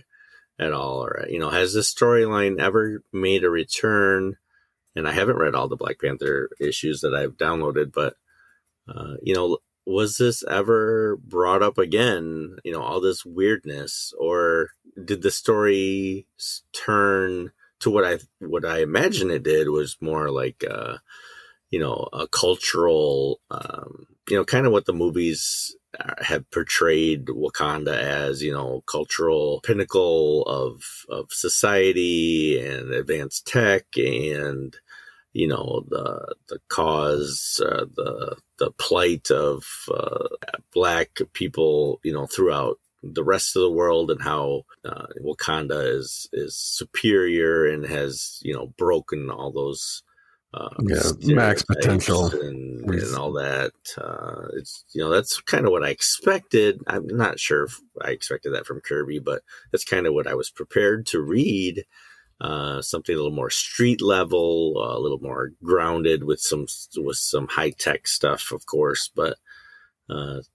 at all, or has this storyline ever made a return? And I haven't read all the Black Panther issues that I've downloaded, but was this ever brought up again? All this weirdness, or did the story turn to what I imagine it did was more like a cultural, kind of what the movies have portrayed Wakanda as, cultural pinnacle of society and advanced tech, and the cause, the plight of Black people, throughout the rest of the world, and how Wakanda is superior and has broken all those max potential stereotypes and all that. It's that's kind of what I expected. I'm not sure if I expected that from Kirby, but that's kind of what I was prepared to read. Something a little more street level, a little more grounded with some high tech stuff, of course, but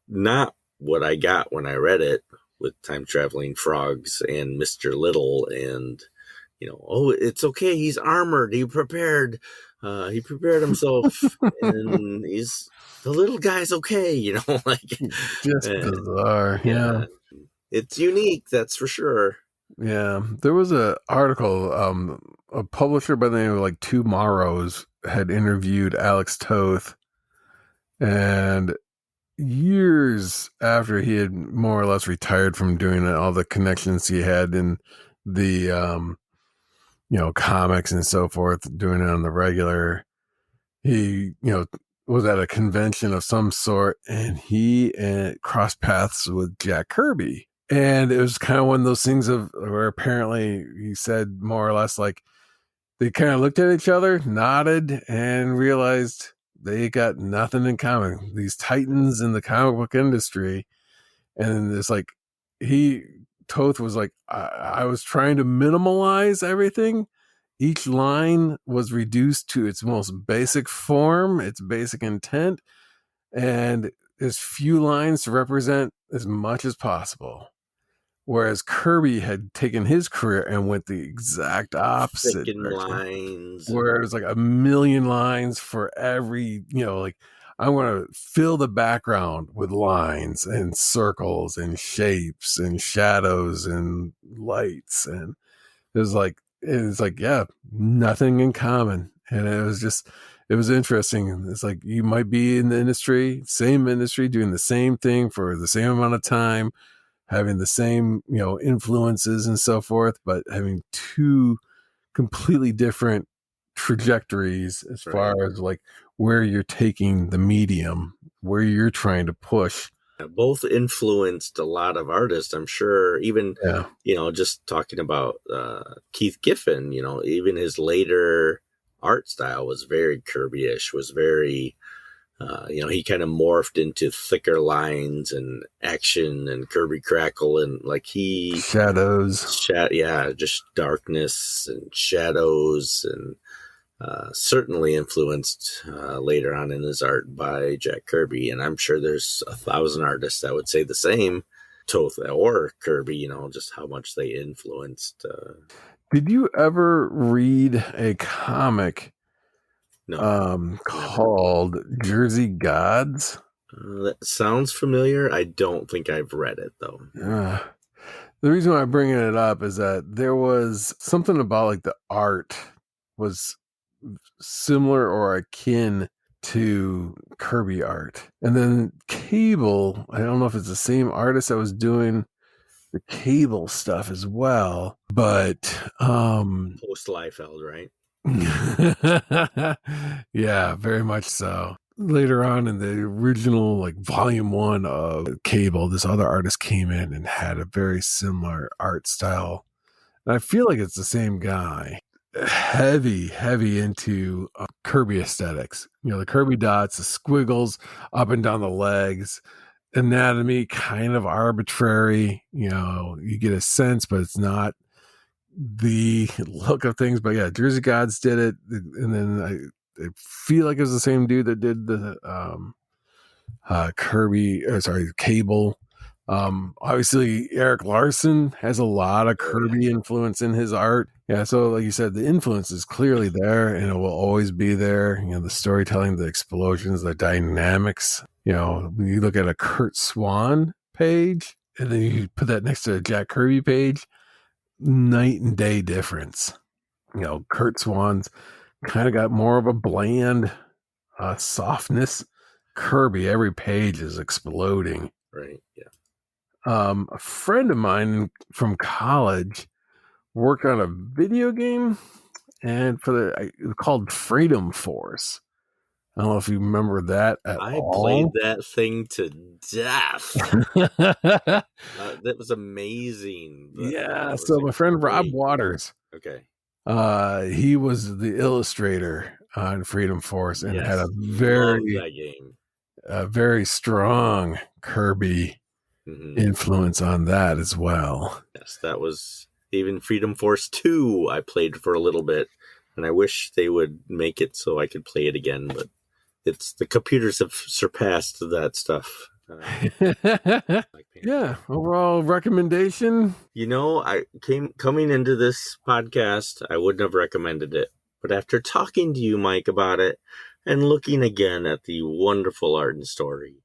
not what I got when I read it, with time traveling frogs and Mr. Little and oh, it's okay, he's armored, he prepared himself and he's the little guy's okay, like just bizarre. Yeah, it's unique, that's for sure. Yeah, there was a article, a publisher by the name of like Tomorrows had interviewed Alex Toth, and years after he had more or less retired from doing it, all the connections he had in the comics and so forth, doing it on the regular, he was at a convention of some sort, and he crossed paths with Jack Kirby. And it was kind of one of those things where apparently he said more or less like they kind of looked at each other, nodded, and realized they got nothing in common. These titans in the comic book industry. And it's like Toth was like, I was trying to minimalize everything. Each line was reduced to its most basic form, its basic intent, and as few lines to represent as much as possible. Whereas Kirby had taken his career and went the exact opposite direction, lines, where it was like 1,000,000 lines for every, like I'm going to fill the background with lines and circles and shapes and shadows and lights. And it was like, yeah, nothing in common. And it was interesting. It's like, you might be in the same industry, doing the same thing for the same amount of time, having the same, influences and so forth, but having two completely different trajectories as far as like where you're taking the medium, where you're trying to push. Both influenced a lot of artists, I'm sure. Even, just talking about Keith Giffen, even his later art style was very Kirby-ish, was very... he kind of morphed into thicker lines and action and Kirby Crackle and like shadows, just darkness and shadows, and certainly influenced later on in his art by Jack Kirby. And I'm sure there's 1,000 artists that would say the same, Toth or Kirby, just how much they influenced. Did you ever read a comic called Jersey Gods? That sounds familiar. I don't think I've read it though. The reason why I'm bringing it up is that there was something about like the art was similar or akin to Kirby art. And then Cable, I don't know if it's the same artist that was doing the Cable stuff as well, but post Liefeld, right? Yeah, very much so. Later on in the original like volume 1 of Cable, this other artist came in and had a very similar art style. And I feel like it's the same guy. Heavy into Kirby aesthetics. The Kirby dots, the squiggles up and down the legs, anatomy kind of arbitrary. You get a sense, but it's not the look of things. But yeah, Jersey Gods did it, and then I feel like it was the same dude that did the Cable. Obviously Eric Larson has a lot of Kirby influence in his art. Yeah, so like you said, the influence is clearly there, and it will always be there. The storytelling, the explosions, the dynamics. When you look at a Kurt Swan page, and then you put that next to a Jack Kirby page, night and day difference. Kurt Swan's kind of got more of a bland softness. Kirby, every page is exploding. Right. Yeah. A friend of mine from college worked on a video game, and called Freedom Force. I don't know if you remember that at all. I played that thing to death. That was amazing. Yeah. So my friend Rob Waters. Okay. He was the illustrator on Freedom Force and had Yes, a love that game. very strong Kirby influence on that as well. Yes, that was even Freedom Force 2 I played for a little bit, and I wish they would make it so I could play it again, but the computers have surpassed that stuff. Yeah, overall recommendation? Coming into this podcast, I wouldn't have recommended it, but after talking to you, Mike, about it, and looking again at the wonderful art and story,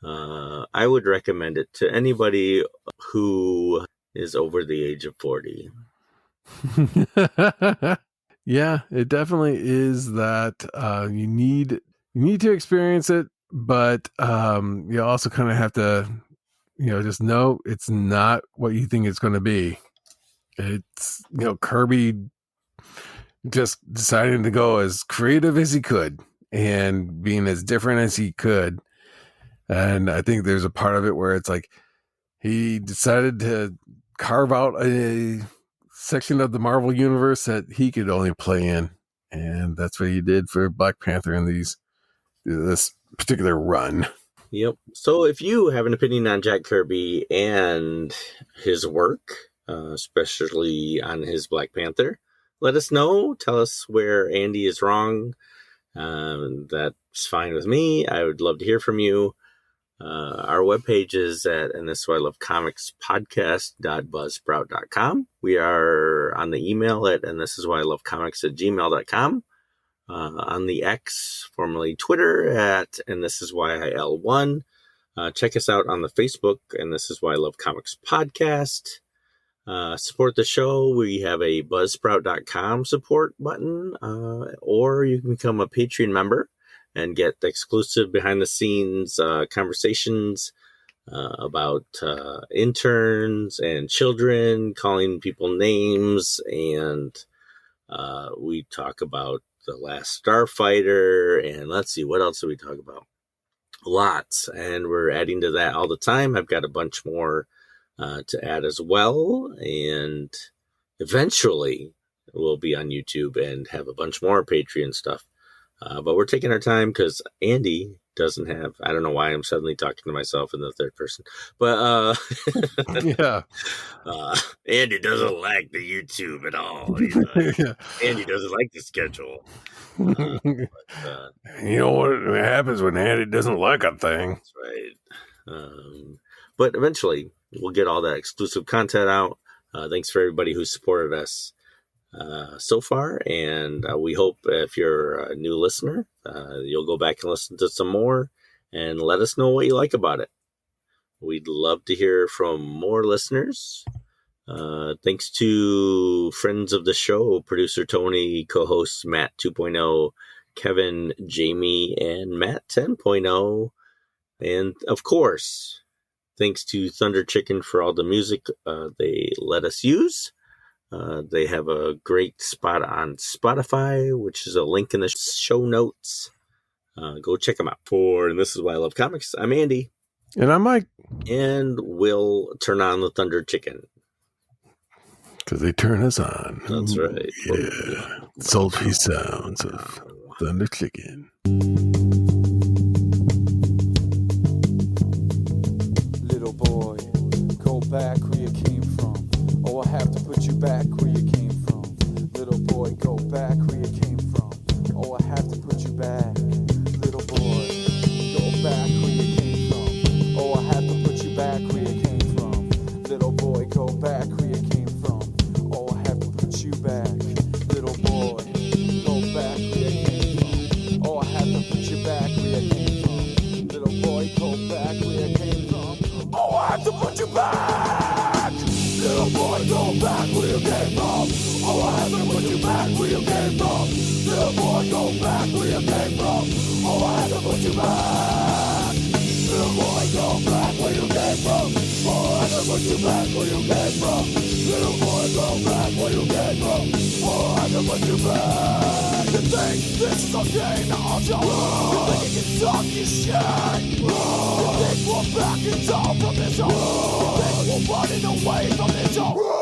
I would recommend it to anybody who is over the age of 40. Yeah, it definitely is that you need to experience it, but you also kind of have to, just know it's not what you think it's going to be. It's, Kirby just deciding to go as creative as he could and being as different as he could. And I think there's a part of it where it's like he decided to carve out a section of the Marvel universe that he could only play in. And that's what he did for Black Panther in this particular run. Yep. So if you have an opinion on Jack Kirby and his work, especially on his Black Panther, let us know. Tell us where Andy is wrong. That's fine with me. I would love to hear from you. Our webpage is at and this is why I love comics podcast.buzzsprout.com. We are on the email at and this is why I love comics @gmail.com. On the X, formerly Twitter, at and this is why I L1. Check us out on the Facebook and this is why I love comics podcast. Support the show. We have a buzzsprout.com support button, or you can become a Patreon member and get the exclusive behind-the-scenes conversations about interns and children, calling people names, and we talk about The Last Starfighter, and let's see, what else do we talk about? Lots, and we're adding to that all the time. I've got a bunch more to add as well, and eventually we'll be on YouTube and have a bunch more Patreon stuff. But we're taking our time because Andy doesn't have, I don't know why I'm suddenly talking to myself in the third person, but yeah. Andy doesn't like the YouTube at all. Yeah. Andy doesn't like the schedule. You know what happens when Andy doesn't like a thing? That's right. But eventually we'll get all that exclusive content out. Thanks for everybody who supported us so far, and we hope if you're a new listener, you'll go back and listen to some more and let us know what you like about it. We'd love to hear from more listeners. Thanks to friends of the show, producer Tony, co-hosts Matt 2.0, Kevin, Jamie, and Matt 10.0, and of course thanks to Thunder Chicken for all the music they let us use. They have a great spot on Spotify, which is a link in the show notes. Go check them out. And this is why I love comics. I'm Andy. And I'm Mike. And we'll turn on the Thunder Chicken. Because they turn us on. That's right. Yeah. Sultry sounds of Thunder Chicken. Little boy, go back where you came from. Oh, I have to put you back where you came from. Little boy, go back where you came from. Oh, I have to put you back. Little boy, go back where you came from. Oh, I have to put you back where you came from. Little boy, go back where you came from. Oh, I have to put you back. Little boy, go back where you came from. Oh, I have to put you back where you came from. Little boy, go back where you came from. Oh, I have to put you back. Little boy, go back where you came from. Oh, I have to put you back where you came from. Little boy, go back where you came from. Oh, I have to put you back. Little boy, go back where you came from. Oh, I have to put you back where you came from. Little boy, go back where you came from. Oh, I have to put you back. You think this is okay now, Joe? You think you can talk your shit? You think we're backing down from this hole? You think we're running away from this hole?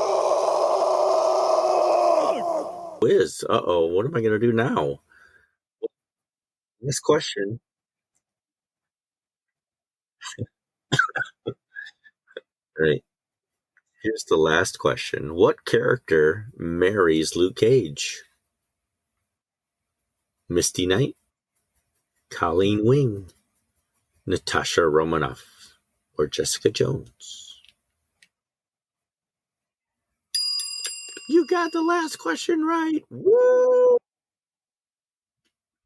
Whiz. Uh-oh, what am I going to do now? This question. All right. Here's the last question. What character marries Luke Cage? Misty Knight, Colleen Wing, Natasha Romanoff, or Jessica Jones? You got the last question right. Woo!